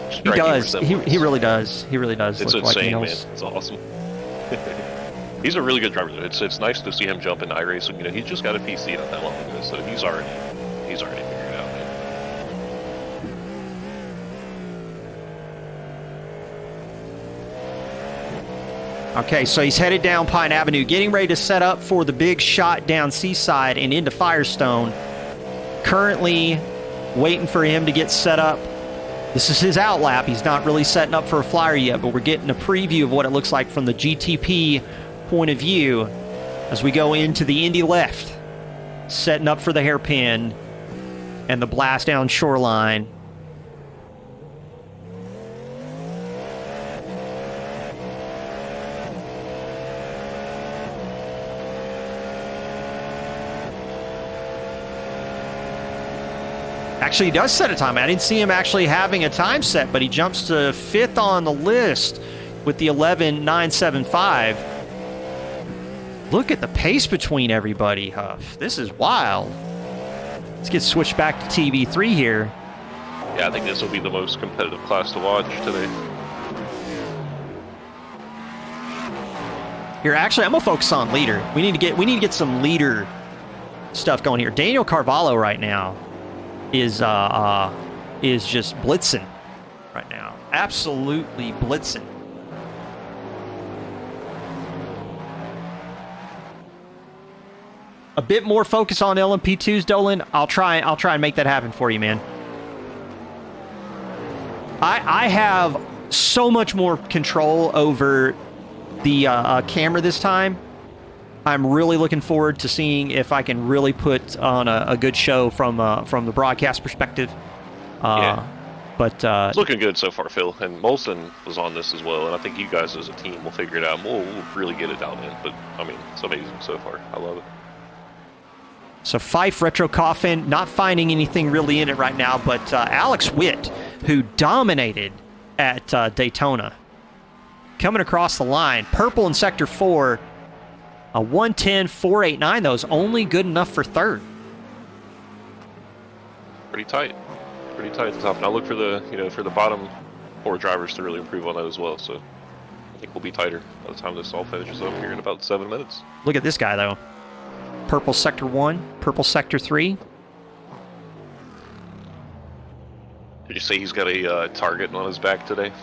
He does. He really does. He really does. It's look insane, like man. It's awesome. He's a really good driver. It's nice to see him jump in iRacing. You know, he just got a PC not that long ago, so he's already figured it out, man. Okay, so he's headed down Pine Avenue, getting ready to set up for the big shot down Seaside and into Firestone. Currently waiting for him to get set up. This is his out lap. He's not really setting up for a flyer yet, but we're getting a preview of what it looks like from the GTP point of view as we go into the Indy left, setting up for the hairpin and the blast down shoreline. Actually, he does set a time. I didn't see him actually having a time set, but he jumps to 5th on the list with the 11.975. Look at the pace between everybody, Huff. This is wild. Let's get switched back to TB3 here. Yeah, I think this will be the most competitive class to watch today. Here, actually, I'm gonna focus on leader. We need to get some leader stuff going here. Daniel Carvalho right now is just blitzing right now. Absolutely blitzing. A bit more focus on LMP2s, Dolan. I'll try and make that happen for you, man. I have so much more control over the camera this time. I'm really looking forward to seeing if I can really put on a good show from the broadcast perspective. Yeah. But It's looking good so far, Phil. And Molson was on this as well, and I think you guys as a team will figure it out. And we'll really get it down in. But I mean, it's amazing so far. I love it. So Fife Retro Coffin, not finding anything really in it right now, but Alex Witt, who dominated at Daytona, coming across the line. Purple in Sector 4, a 110.489, though, is only good enough for 3rd. Pretty tight at the top. Now look for the bottom 4 drivers to really improve on that as well. So I think we'll be tighter by the time this all finishes up here in about 7 minutes. Look at this guy, though. Purple Sector 1, Purple Sector 3. Did you say he's got a target on his back today?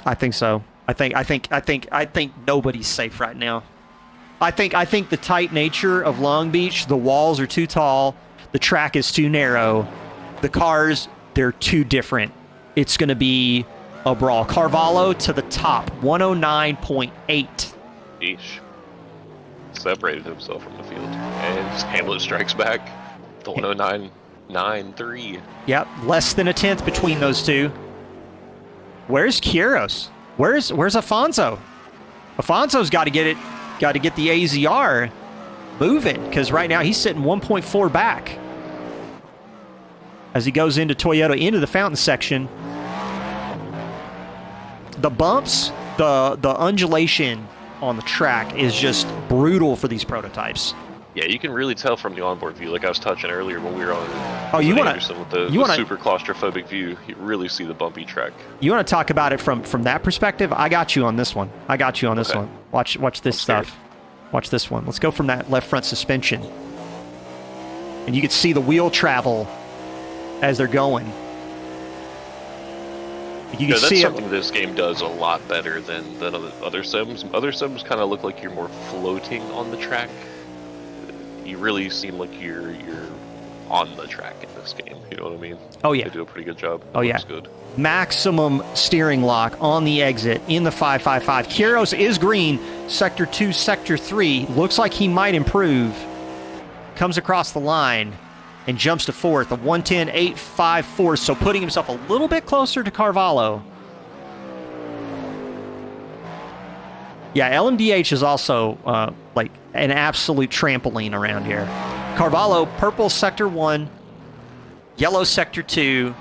I think so. I think nobody's safe right now. I think the tight nature of Long Beach, the walls are too tall, the track is too narrow, the cars, they're too different. It's going to be a brawl. Carvalho to the top, 109.8. Eesh. Separated himself from the field. And Hamlet strikes back. The 109.93. Yep, less than a tenth between those two. Where's Quiros? Where's Afonso? Afonso's got to get it. Got to get the AZR moving, because right now he's sitting 1.4 back as he goes into Toyota into the fountain section. The bumps, the undulation on the track is just brutal for these prototypes. Yeah, you can really tell from the onboard view, like I was touching earlier when we were on. Oh, you want to with the super claustrophobic view? You really see the bumpy track. You want to talk about it from that perspective? I got you on this one. One. Watch this stuff. Watch this one. Let's go from that left front suspension, and you can see the wheel travel as they're going. You can that's see something this game does a lot better than other sims. Other sims kind of look like you're more floating on the track. You really seem like you're on the track in this game. You know what I mean? Oh yeah, they do a pretty good job. Oh yeah, good. Maximum steering lock on the exit in the 555. Quiros is green. Sector 2, Sector 3. Looks like he might improve. Comes across the line and jumps to 4th. A 110.854. So putting himself a little bit closer to Carvalho. Yeah, LMDH is also like an absolute trampoline around here. Carvalho, purple Sector 1, yellow Sector 2.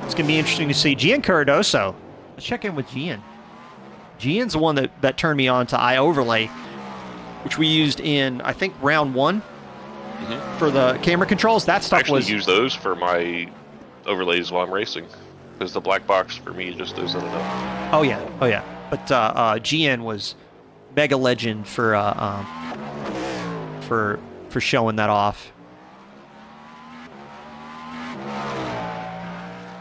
It's going to be interesting to see. Gian Cardoso. Let's check in with Gian. Gian's the one that turned me on to iOverlay, which we used in, I think, round 1 for the camera controls. That stuff I actually use those for my overlays while I'm racing, because the black box for me just isn't enough. Oh, yeah. But Gian was mega legend for showing that off.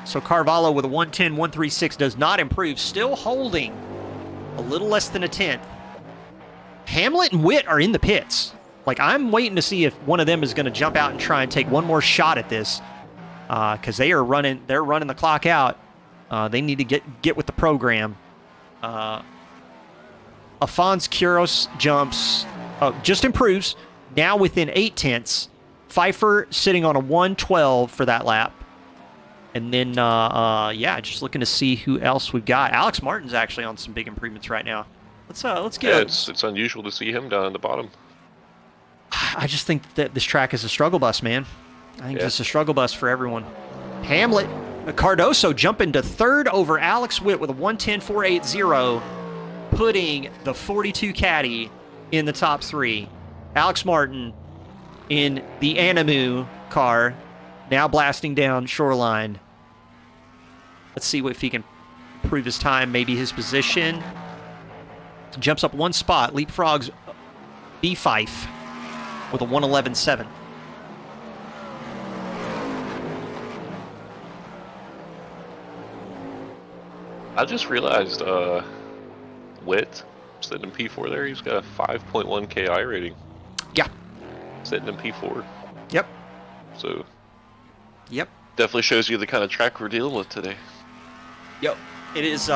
So Carvalho with a 110.136 does not improve, still holding a little less than a tenth. Hamlet and Witt are in the pits. Like, I'm waiting to see if one of them is going to jump out and try and take one more shot at this, because they're running the clock out. They need to get with the program. Afonso Quiros jumps, just improves, now within 8 tenths. Pfeiffer sitting on a 112 for that lap. And then, yeah, just looking to see who else we've got. Alex Martin's actually on some big improvements right now. Let's get. Yeah, it's unusual to see him down in the bottom. I just think that this track is a struggle bus, man. I think it's a struggle bus for everyone. Hamlet, Cardoso jumping to third over Alex Witt with a 110.480, putting the 42 Caddy in the top 3. Alex Martin in the Animu car, now blasting down Shoreline. Let's see if he can improve his time, maybe his position. Jumps up 1 spot, leapfrogs B Fife with a 111.7. I just realized, Witt, sitting in P4 there, he's got a 5.1 KI rating. Yeah. Sitting in P4. Yep. So. Yep. Definitely shows you the kind of track we're dealing with today. Yep. It is,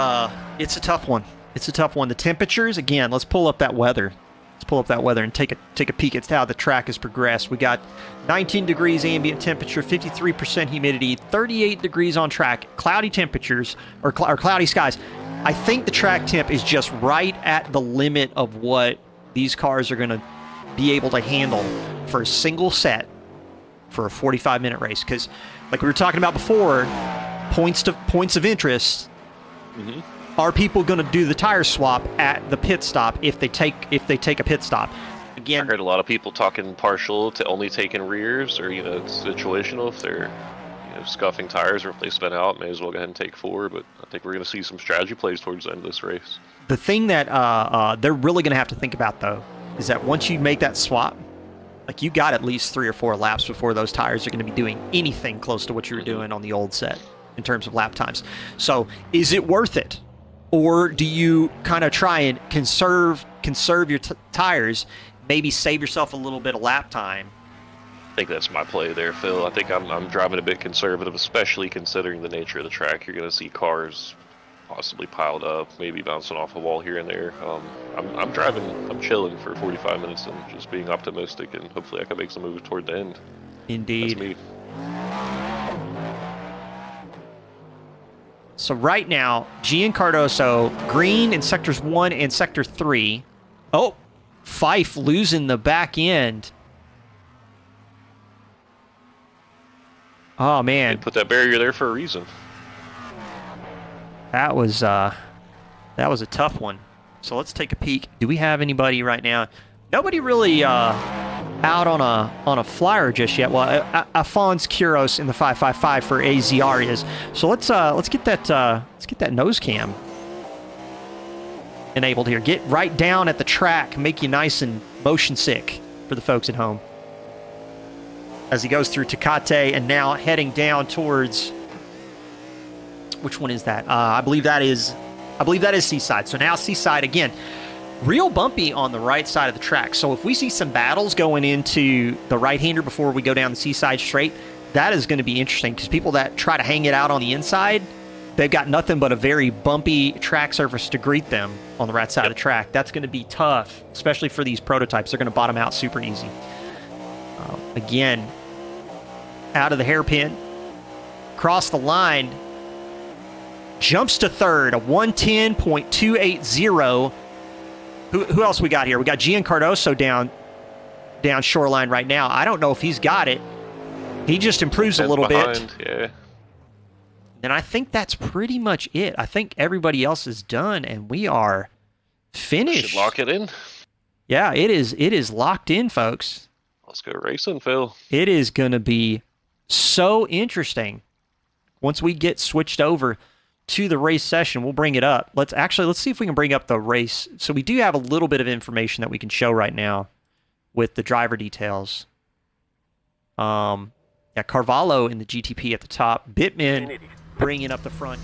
it's a tough one. It's a tough one. The temperatures, again, let's pull up that weather. Let's pull up that weather and take a peek at how the track has progressed. We got 19 degrees ambient temperature, 53% humidity, 38 degrees on track, cloudy temperatures, or cloudy skies. I think the track temp is just right at the limit of what these cars are going to be able to handle for a single set for a 45-minute race. Because, like we were talking about before, points of interest. Mm-hmm. Are people going to do the tire swap at the pit stop if they take a pit stop? Again, I heard a lot of people talking partial to only taking rears, or it's situational if they're scuffing tires, or if they spin out, may as well go ahead and take 4. But I think we're going to see some strategy plays towards the end of this race. The thing that they're really going to have to think about, though, is that once you make that swap, like, you got at least 3 or 4 laps before those tires are going to be doing anything close to what you were doing on the old set in terms of lap times. So is it worth it? Or do you kind of try and conserve your tires, maybe save yourself a little bit of lap time? I think that's my play there, Phil. I think I'm driving a bit conservative, especially considering the nature of the track. You're going to see cars possibly piled up, maybe bouncing off a wall here and there. I'm chilling for 45 minutes and just being optimistic, and hopefully I can make some moves toward the end. Indeed. That's me. So right now, Gian Cardoso, green in sectors 1 and sector 3. Oh, Fife losing the back end. Oh, man. They put that barrier there for a reason. That was a tough one. So let's take a peek. Do we have anybody right now? Nobody really out on a flyer just yet. Well, Afonso Quiros in the 555 for AZR is. So let's get that nose cam enabled here. Get right down at the track, make you nice and motion sick for the folks at home. As he goes through Tecate and now heading down towards, which one is that? I believe that is Seaside. So now Seaside again. Real bumpy on the right side of the track. So if we see some battles going into the right-hander before we go down the Seaside straight, that is going to be interesting, because people that try to hang it out on the inside, they've got nothing but a very bumpy track surface to greet them on the right side of the track. That's going to be tough, especially for these prototypes. They're going to bottom out super easy. Again, out of the hairpin, cross the line, jumps to third, a 110.280. Who else we got here? We got Gian Cardoso down Shoreline right now. I don't know if he's got it. He just improves a little bit. Yeah. And I think that's pretty much it. I think everybody else is done, and we are finished. Should lock it in. Yeah, it is locked in, folks. Let's go racing, Phil. It is going to be so interesting once we get switched over to the race session. We'll bring it up. Let's see if we can bring up the race. So we do have a little bit of information that we can show right now with the driver details. Yeah, Carvalho in the GTP at the top. Bittman bringing up the front.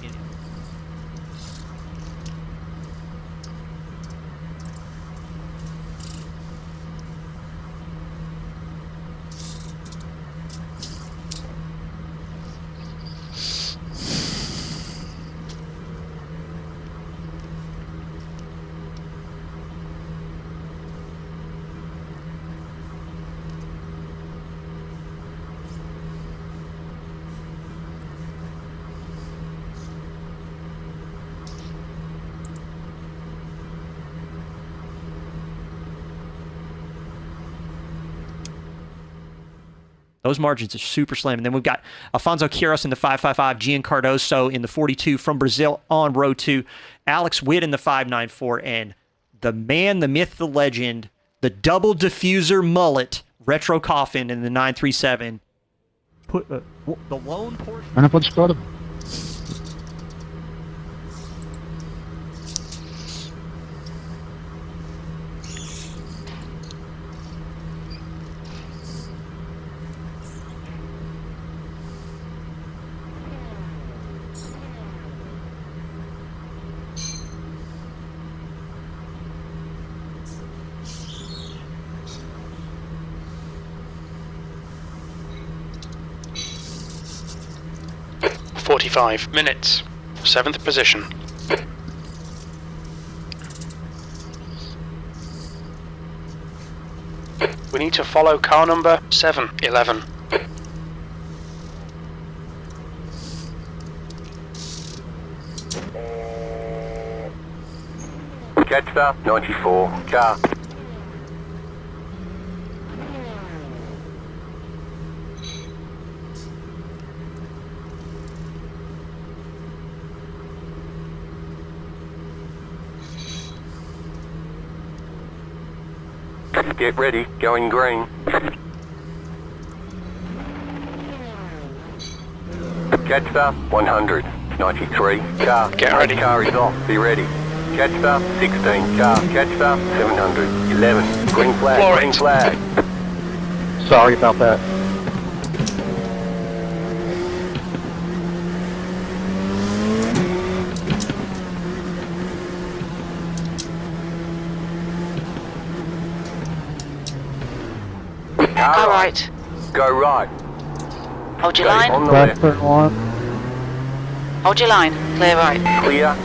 Those margins are super slim. And then we've got Alfonso Quiros in the 555, Gian Cardoso in the 42 from Brazil on row 2, Alex Witt in the 594, and the man, the myth, the legend, the double diffuser mullet, Retro Coffin in the 937. Put the lone portion. Mana pode escola. "45 minutes. 7th position. We need to follow car number 711. Jetstar 94, car. Get ready, going green. Jetstar 100, 93, car. Get ready. Car is off, be ready. Jetstar 16, car. Jetstar 700, 11, green flag, Floor green it. flag. Sorry about that. Car right. Go right. Hold your Go line. on the left. Turn one. Hold your line. Clear right. Clear.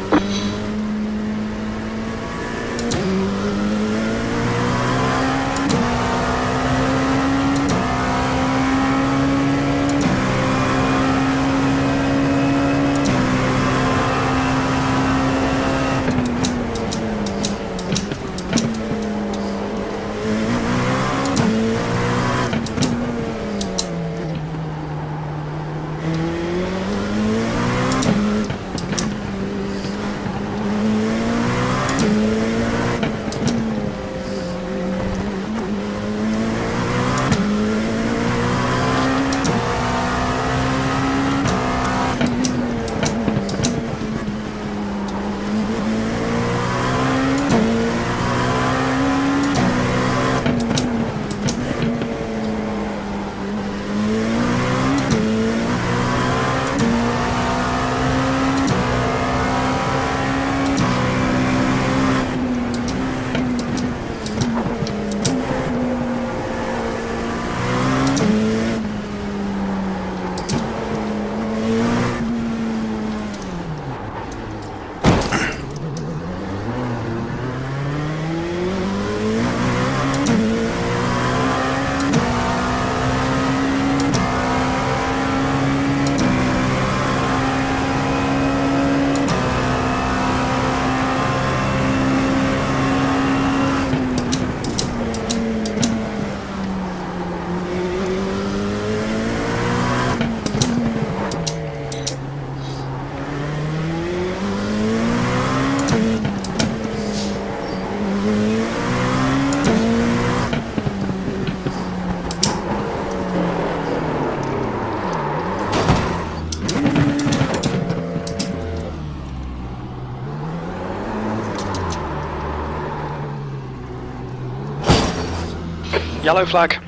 Yellow flag.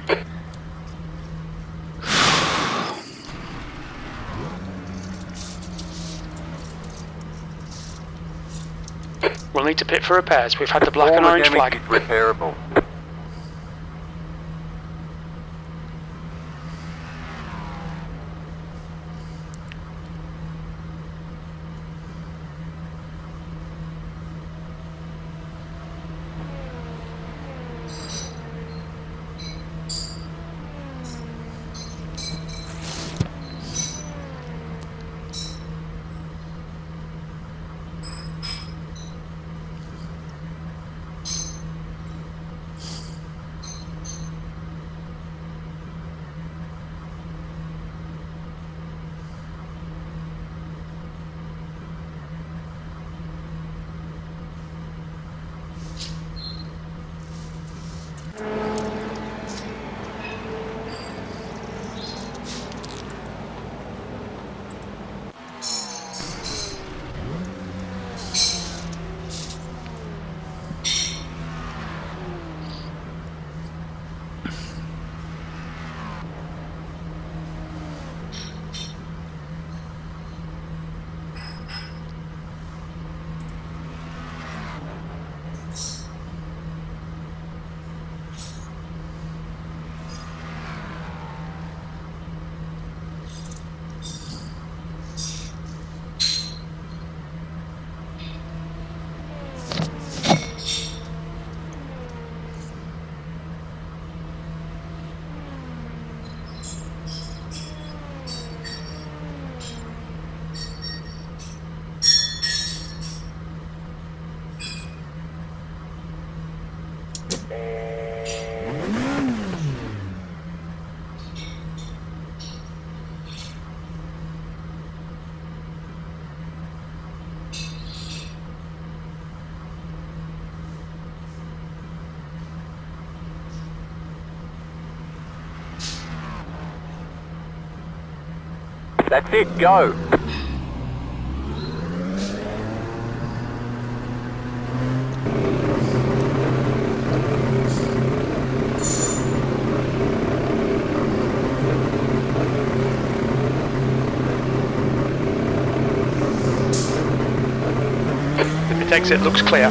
We'll need to pit for repairs. We've had the black and All the orange damage flag. is repairable. That's it, go. Limit exit looks clear.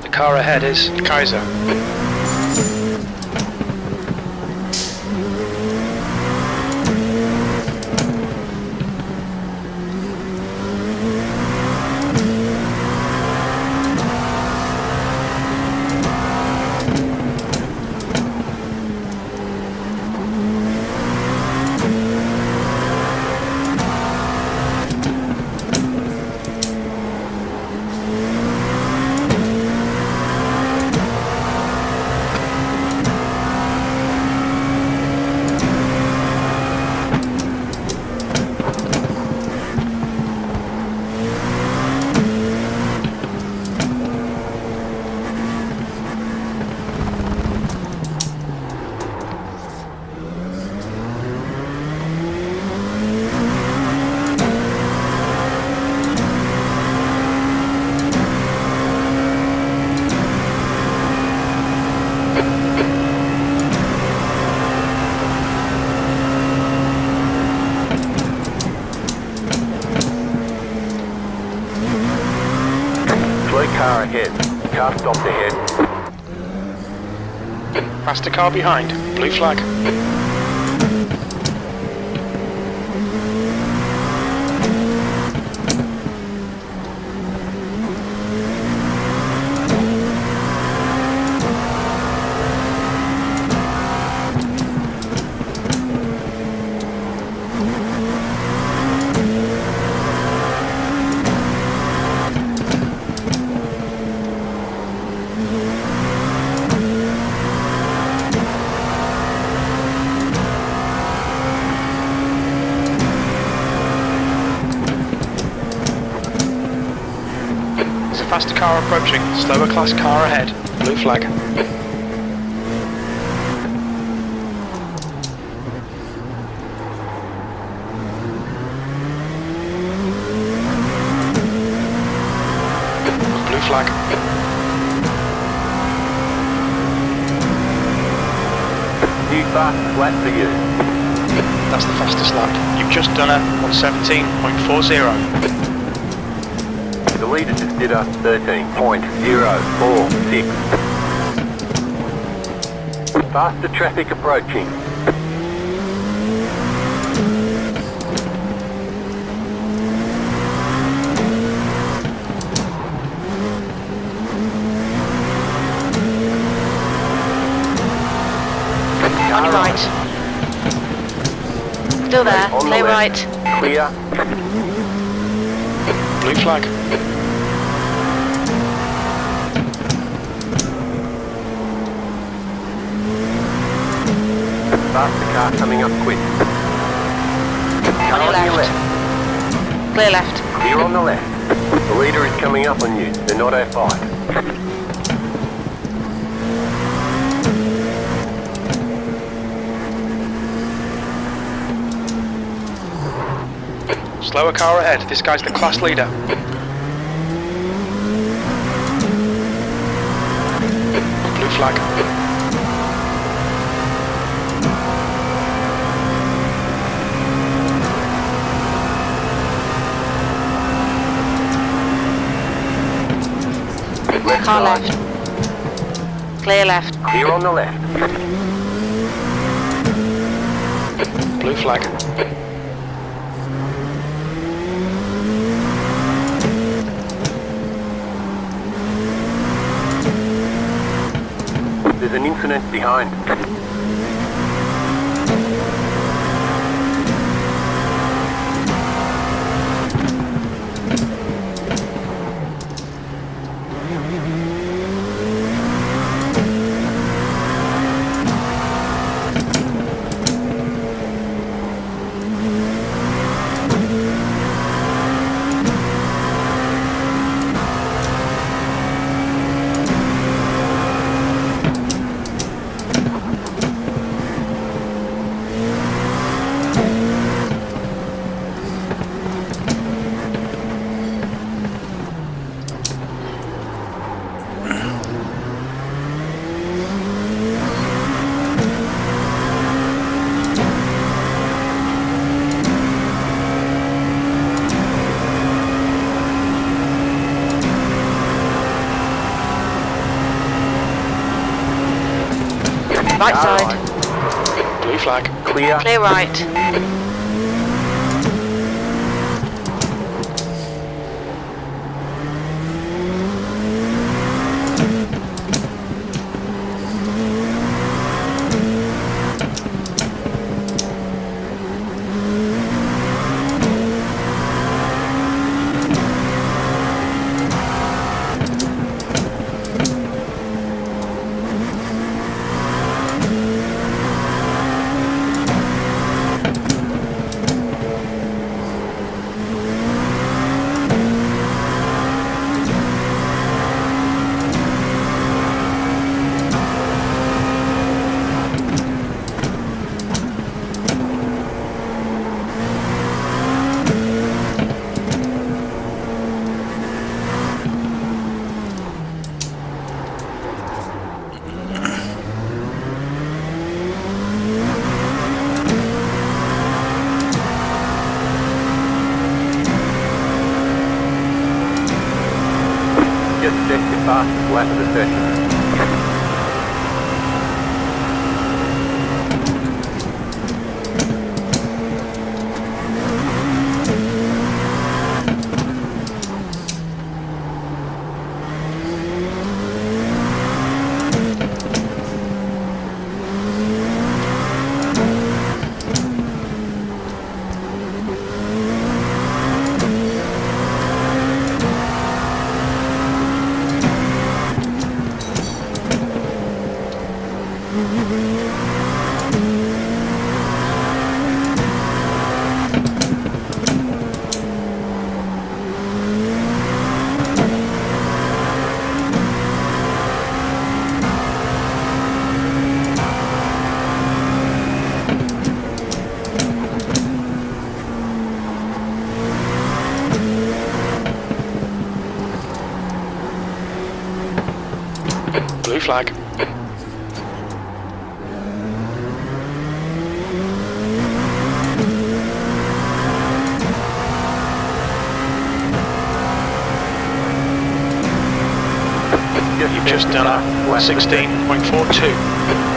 The car ahead is Kaiser. Slow car ahead. Car stopped ahead. Faster car behind. Blue flag. There's a faster car approaching. Slower class car ahead. Blue flag. Blue flag. New fast lap for you. That's the fastest lap. You've just done a 1:17.40. The leader just did a 13.046. Faster traffic approaching. On your right. Still there. On the Stay left. right. Clear. Blue flag. Faster car coming up quick. On your left. Clear left. Clear on the left. The leader is coming up on you. They're not A5. Slower car ahead. This guy's the class leader. Blue flag. Left Car side. left. Clear left. Clear on the left. Blue flag. There's an incident behind. Right Car side. Blue flag. Clear. Clear right. Just check your fastest lap of the session. Blue flag. You've just done a 16.42.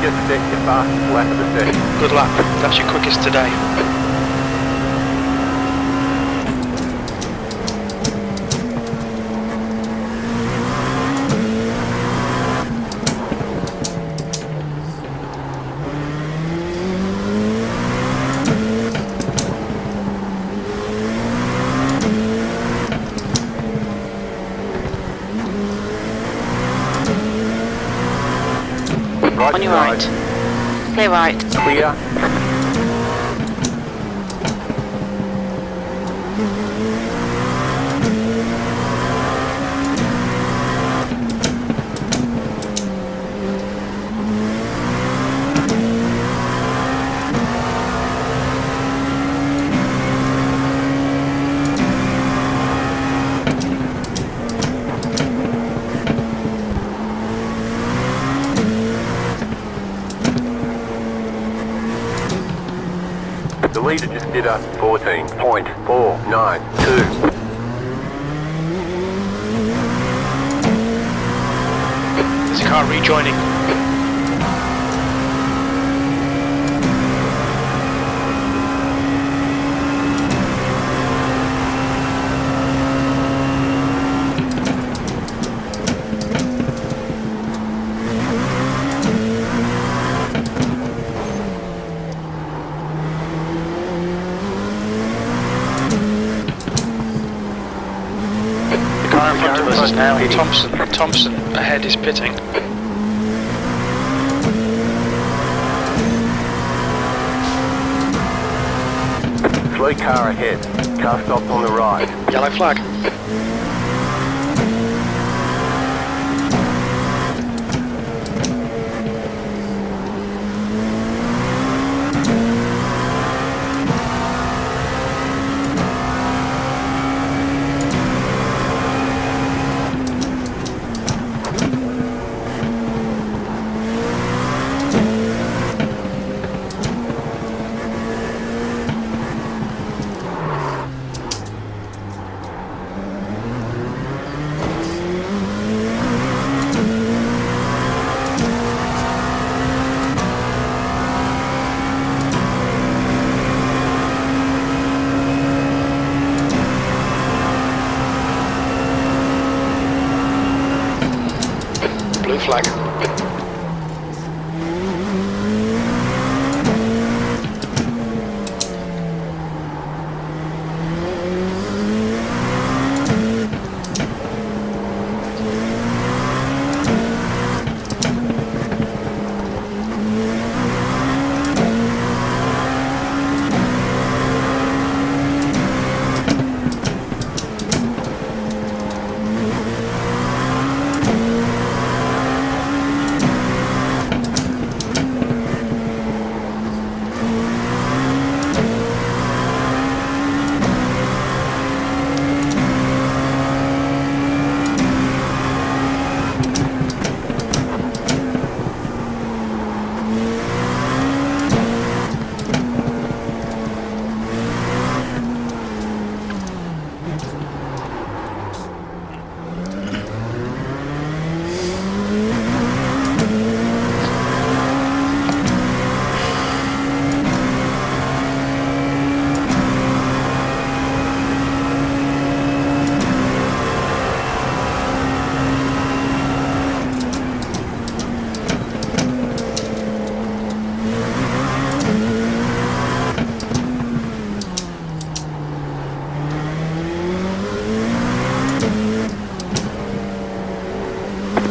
Just check your fastest lap of the session. Good lap. That's your quickest today. Right On your side. right. Clear right. Clear. The leader just did a 14.492. There's a car rejoining. car in front of us is now Thompson. Thompson ahead is pitting. Slow car ahead. Car stopped on the right. Yellow flag. Blue flag.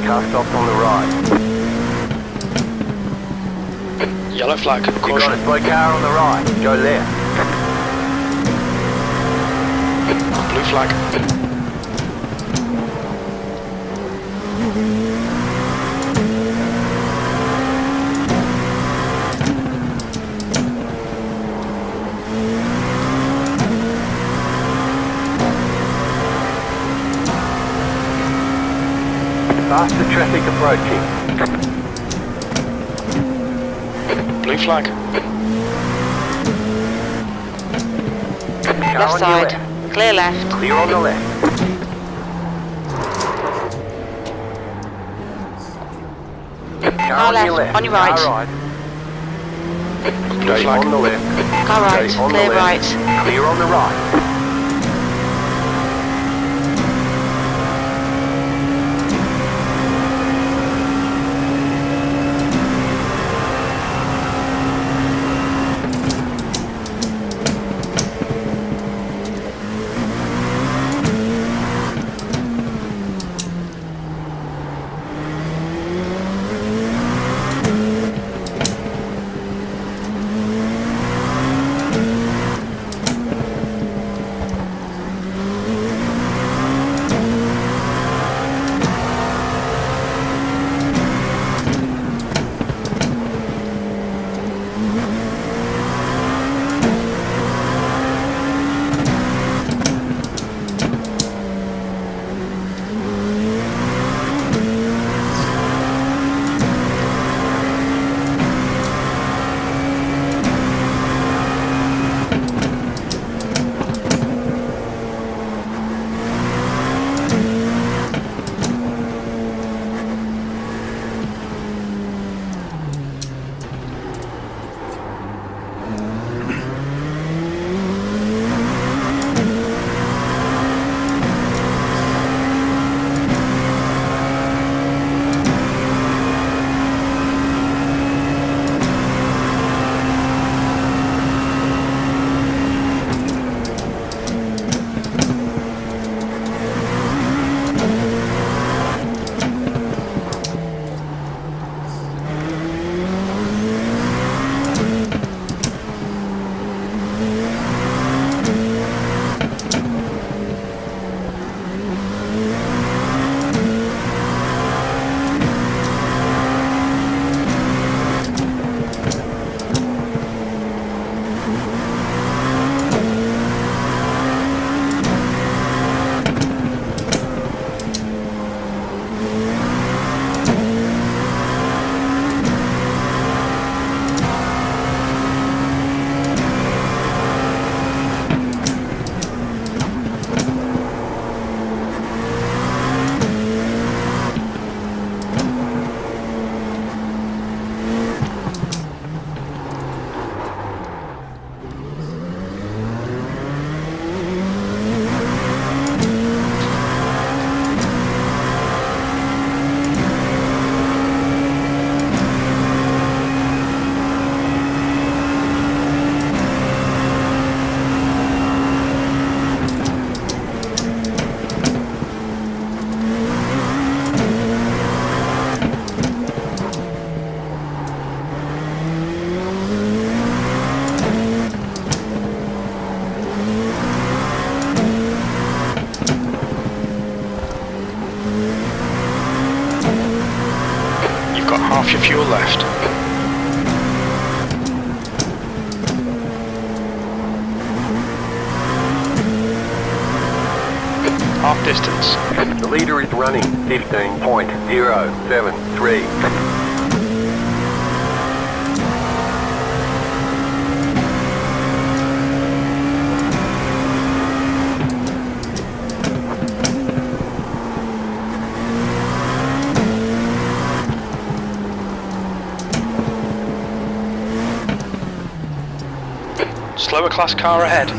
Car stopped on the right. Yellow flag. You got Caution. a slow car on the right. Go left. Blue flag. Faster traffic approaching. Blue flag. Car Left on your side. left. Clear left. Clear on the left. Car left. On your right. Car right. Blue Stay flag. on the left. Car right. Stay on the Clear left. right. Clear on the right. got half your fuel left. Half distance. The leader is running 15.073. Slower class car ahead.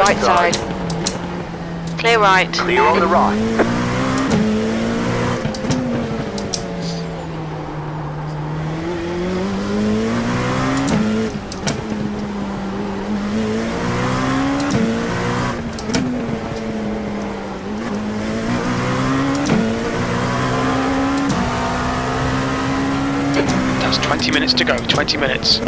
Right side. Clear right. Clear on the right. That's 20 minutes to go, 20 minutes.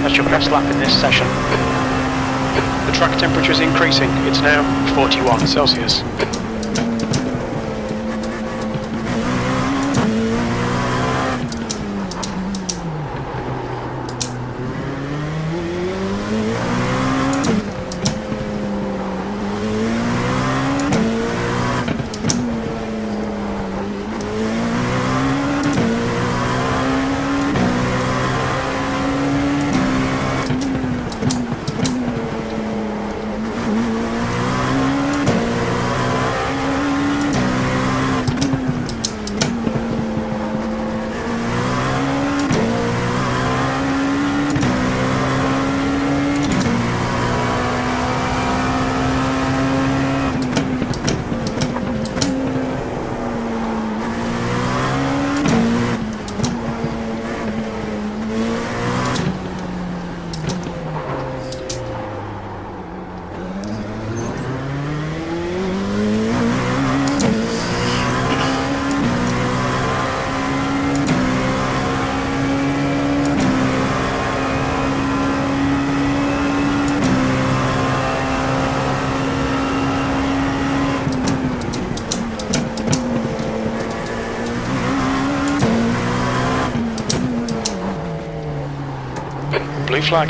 That's your best lap in this session. The track temperature is increasing. It's now 41 Celsius. flag.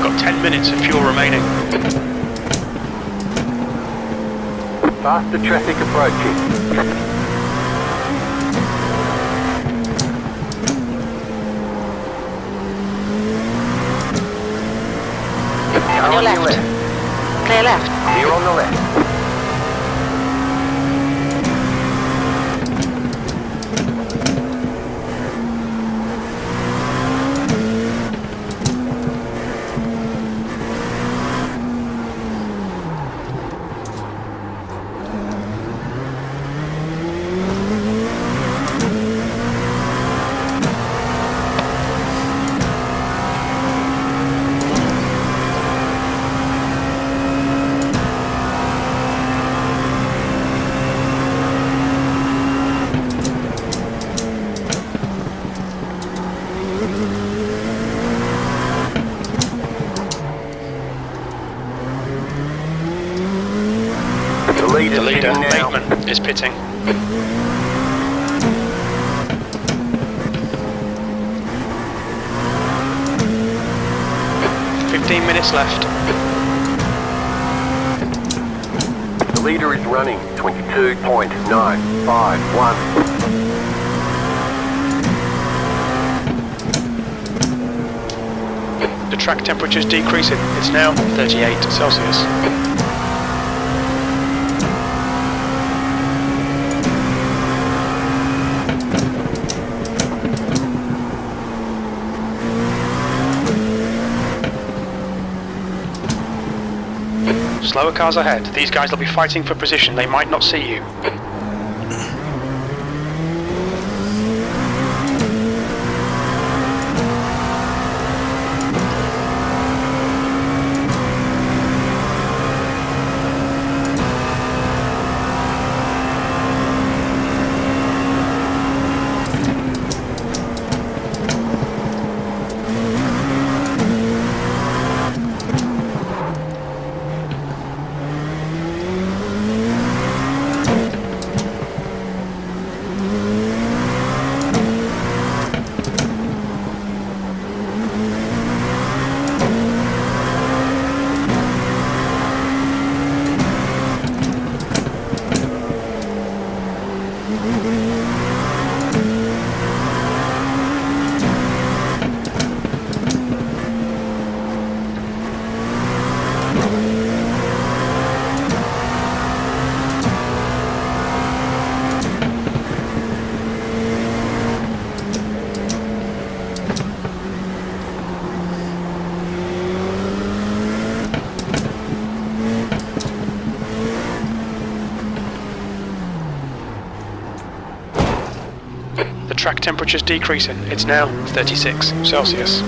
Got 10 minutes of fuel remaining. Faster traffic approaching. On your left. Clear left. Clear on the left. The leader, pitting now. Bateman, is pitting. "15 minutes left." The leader is running 22.951. The track temperature is decreasing. It's now 38 Celsius. Slower cars ahead. These guys will be fighting for position. They might not see you. The track temperature is decreasing. It's now 36 Celsius.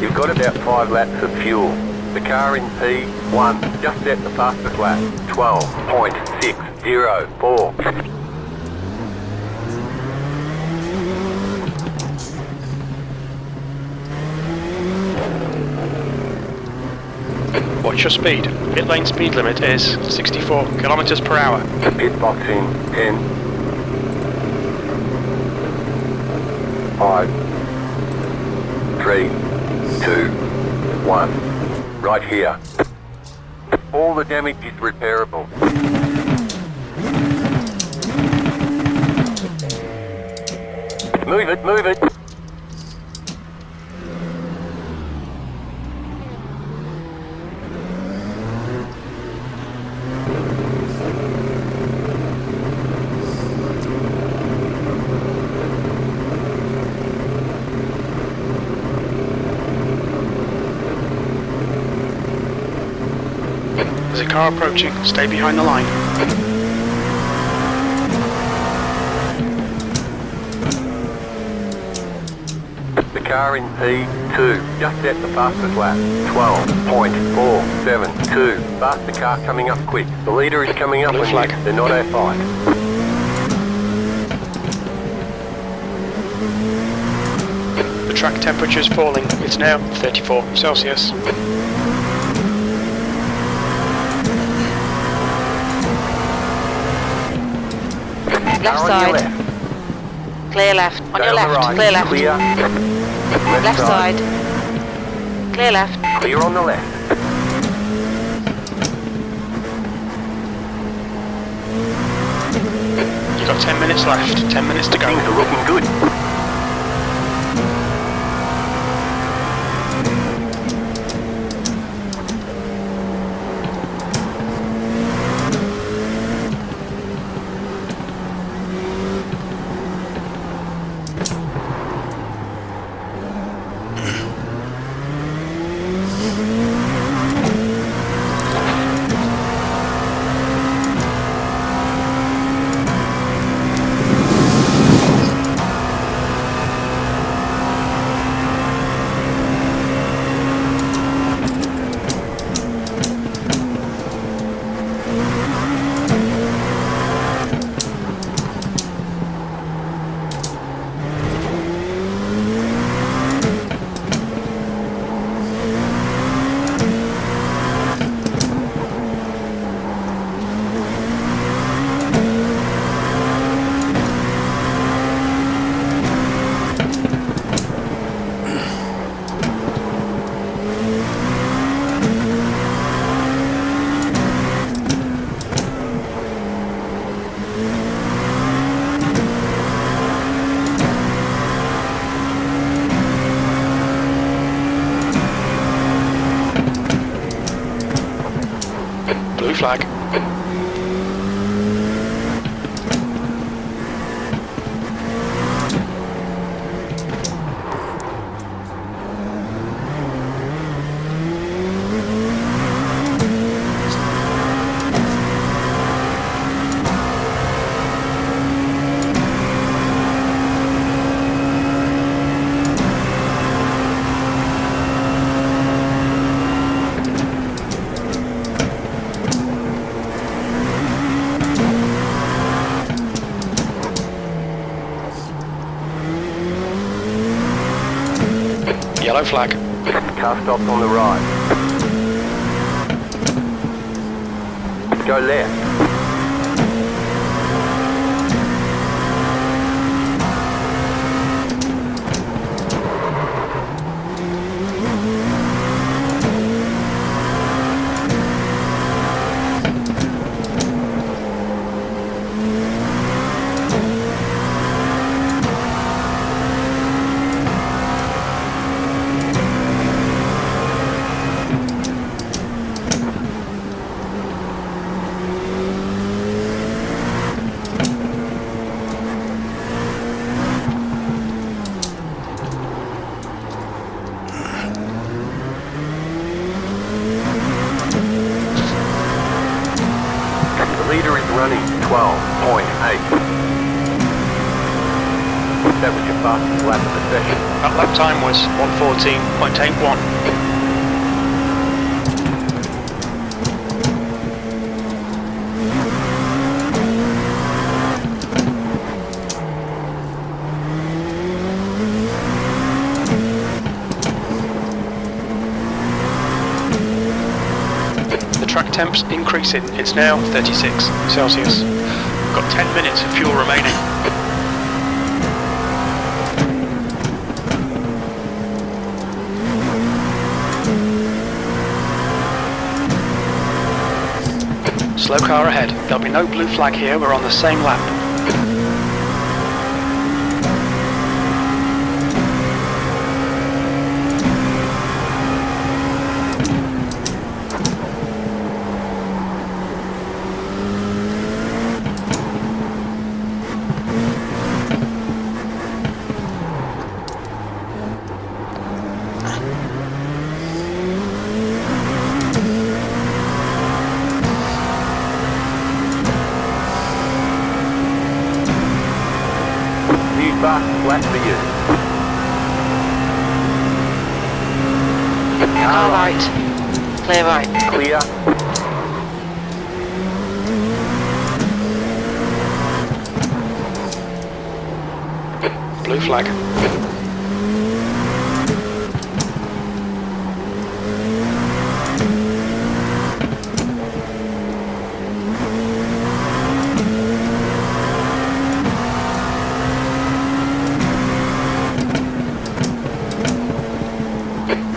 You've got about 5 laps of fuel. The car in P1 just set the fastest lap, 12.604. Watch your speed. Pit lane speed limit is 64 kilometers per hour. Pit box in 10, 5, 3, 2, 1. Right here. All the damage is repairable. Move it, move it. There's a car approaching. Stay behind the line. The car in P2 just set the fastest lap. 12.472. Faster car coming up quick. The leader is coming up Blue on flag. you. They're not our fight. The track temperature is falling. It's now 34 Celsius. Left Car on side. your left. Clear left. On Stay your the left. right. Clear left. Clear. Left side. Clear left. Clear on the left. You've got 10 minutes left. 10 minutes to go. Things are looking good. Blue flag. Yellow flag. Car stopped on the right. Go left. Leader is running 12.8. That was your fastest lap of the session. That lap time was 1:14.81. The track temp's increasing. It's now 36 Celsius. We've got 10 minutes of fuel remaining. Slow car ahead. There'll be no blue flag here, we're on the same lap. New bus, flat for you. Car right. Clear right. Clear. Blue flag.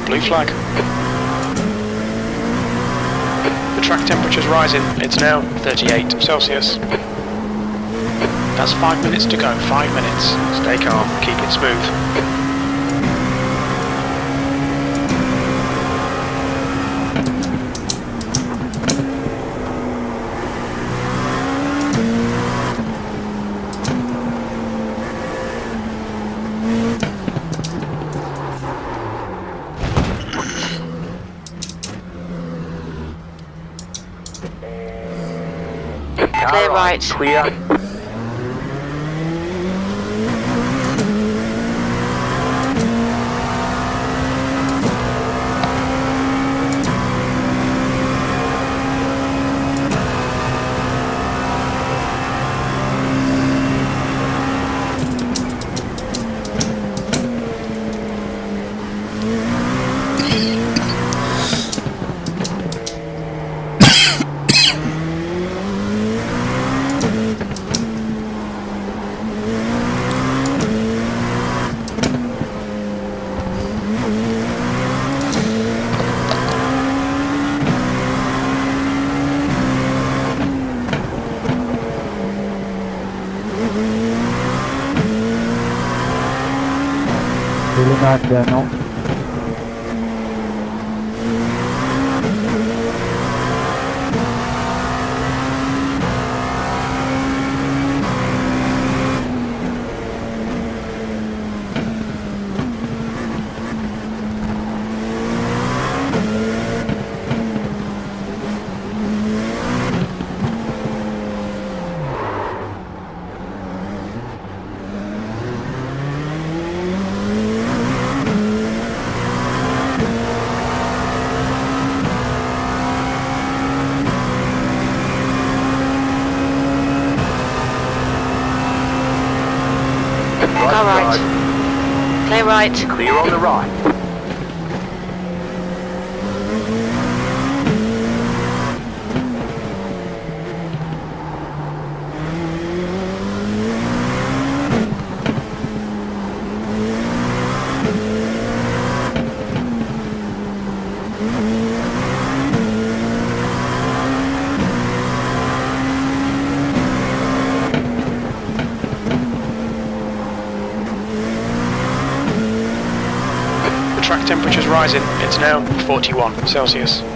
Blue flag. The track temperature's rising. It's now 38 Celsius. That's 5 minutes to go. 5 minutes. Stay calm. Keep it smooth. Clear right. Clear. Really not no. Car right. Clear right. Clear on the right. Track temperature's rising. It's now 41 Celsius. You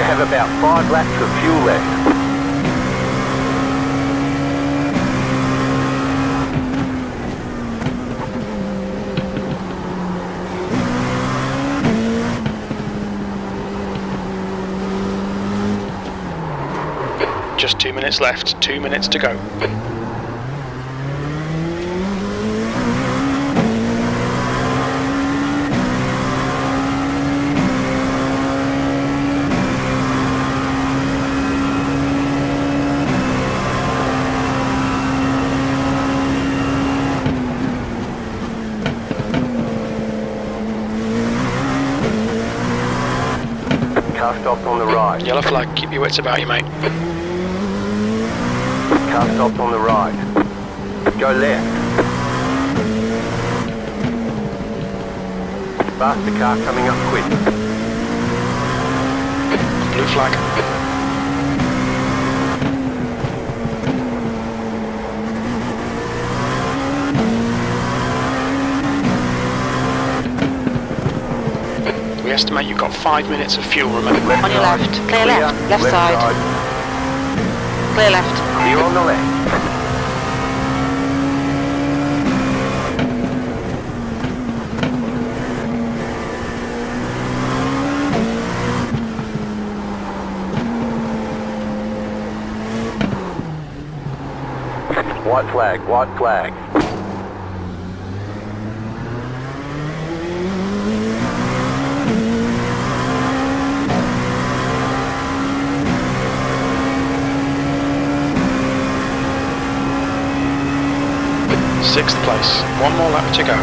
have about 5 laps of fuel left. Just 2 minutes left. 2 minutes to go. Car stopped on the right. Yellow flag. Keep your wits about you, mate. Car stopped on the right. Go left. Faster car coming up quick. Blue flag. We estimate you've got 5 minutes of fuel remaining. On your left. Clear left. Left side. Clear left. Clear on the left. White flag, white flag. Sixth place. One more lap to go.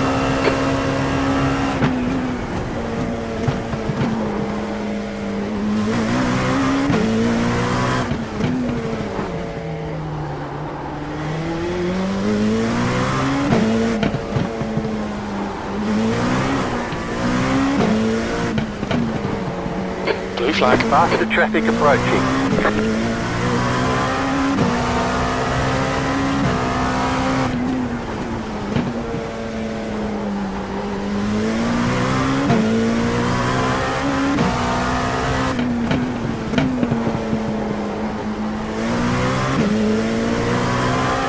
Blue flag. Faster traffic approaching.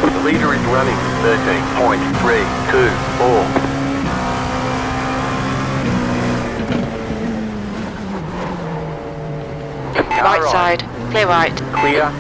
The leader is running 13.324. Right side. Clear right. Clear.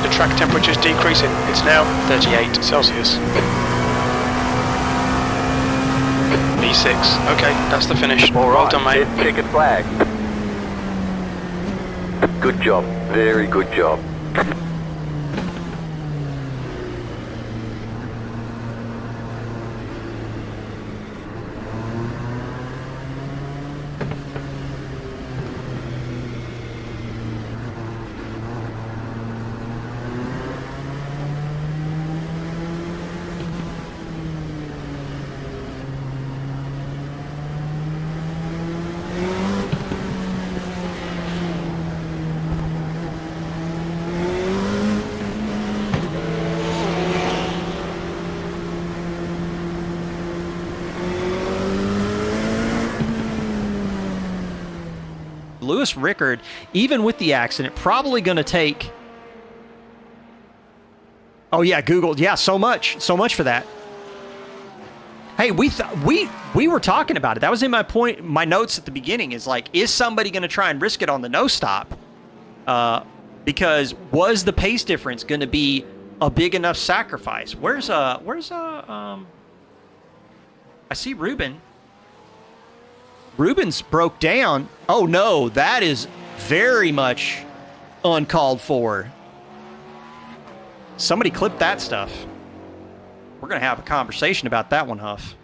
The track temperature is decreasing. It's now 38 Celsius. B6. Okay, that's the finish. All Well right, done, mate. set ticket flag. Good job. Very good job. Lewis Rickard, even with the accident, probably going to take... Oh, yeah, Google. Yeah, so much for that. Hey, we were talking about it. That was in my notes at the beginning, is like, is somebody going to try and risk it on the no stop? Because was the pace difference going to be a big enough sacrifice? I see Ruben. Ruben's broke down. Oh no, that is very much uncalled for. Somebody clip that stuff. We're going to have a conversation about that one, Huff.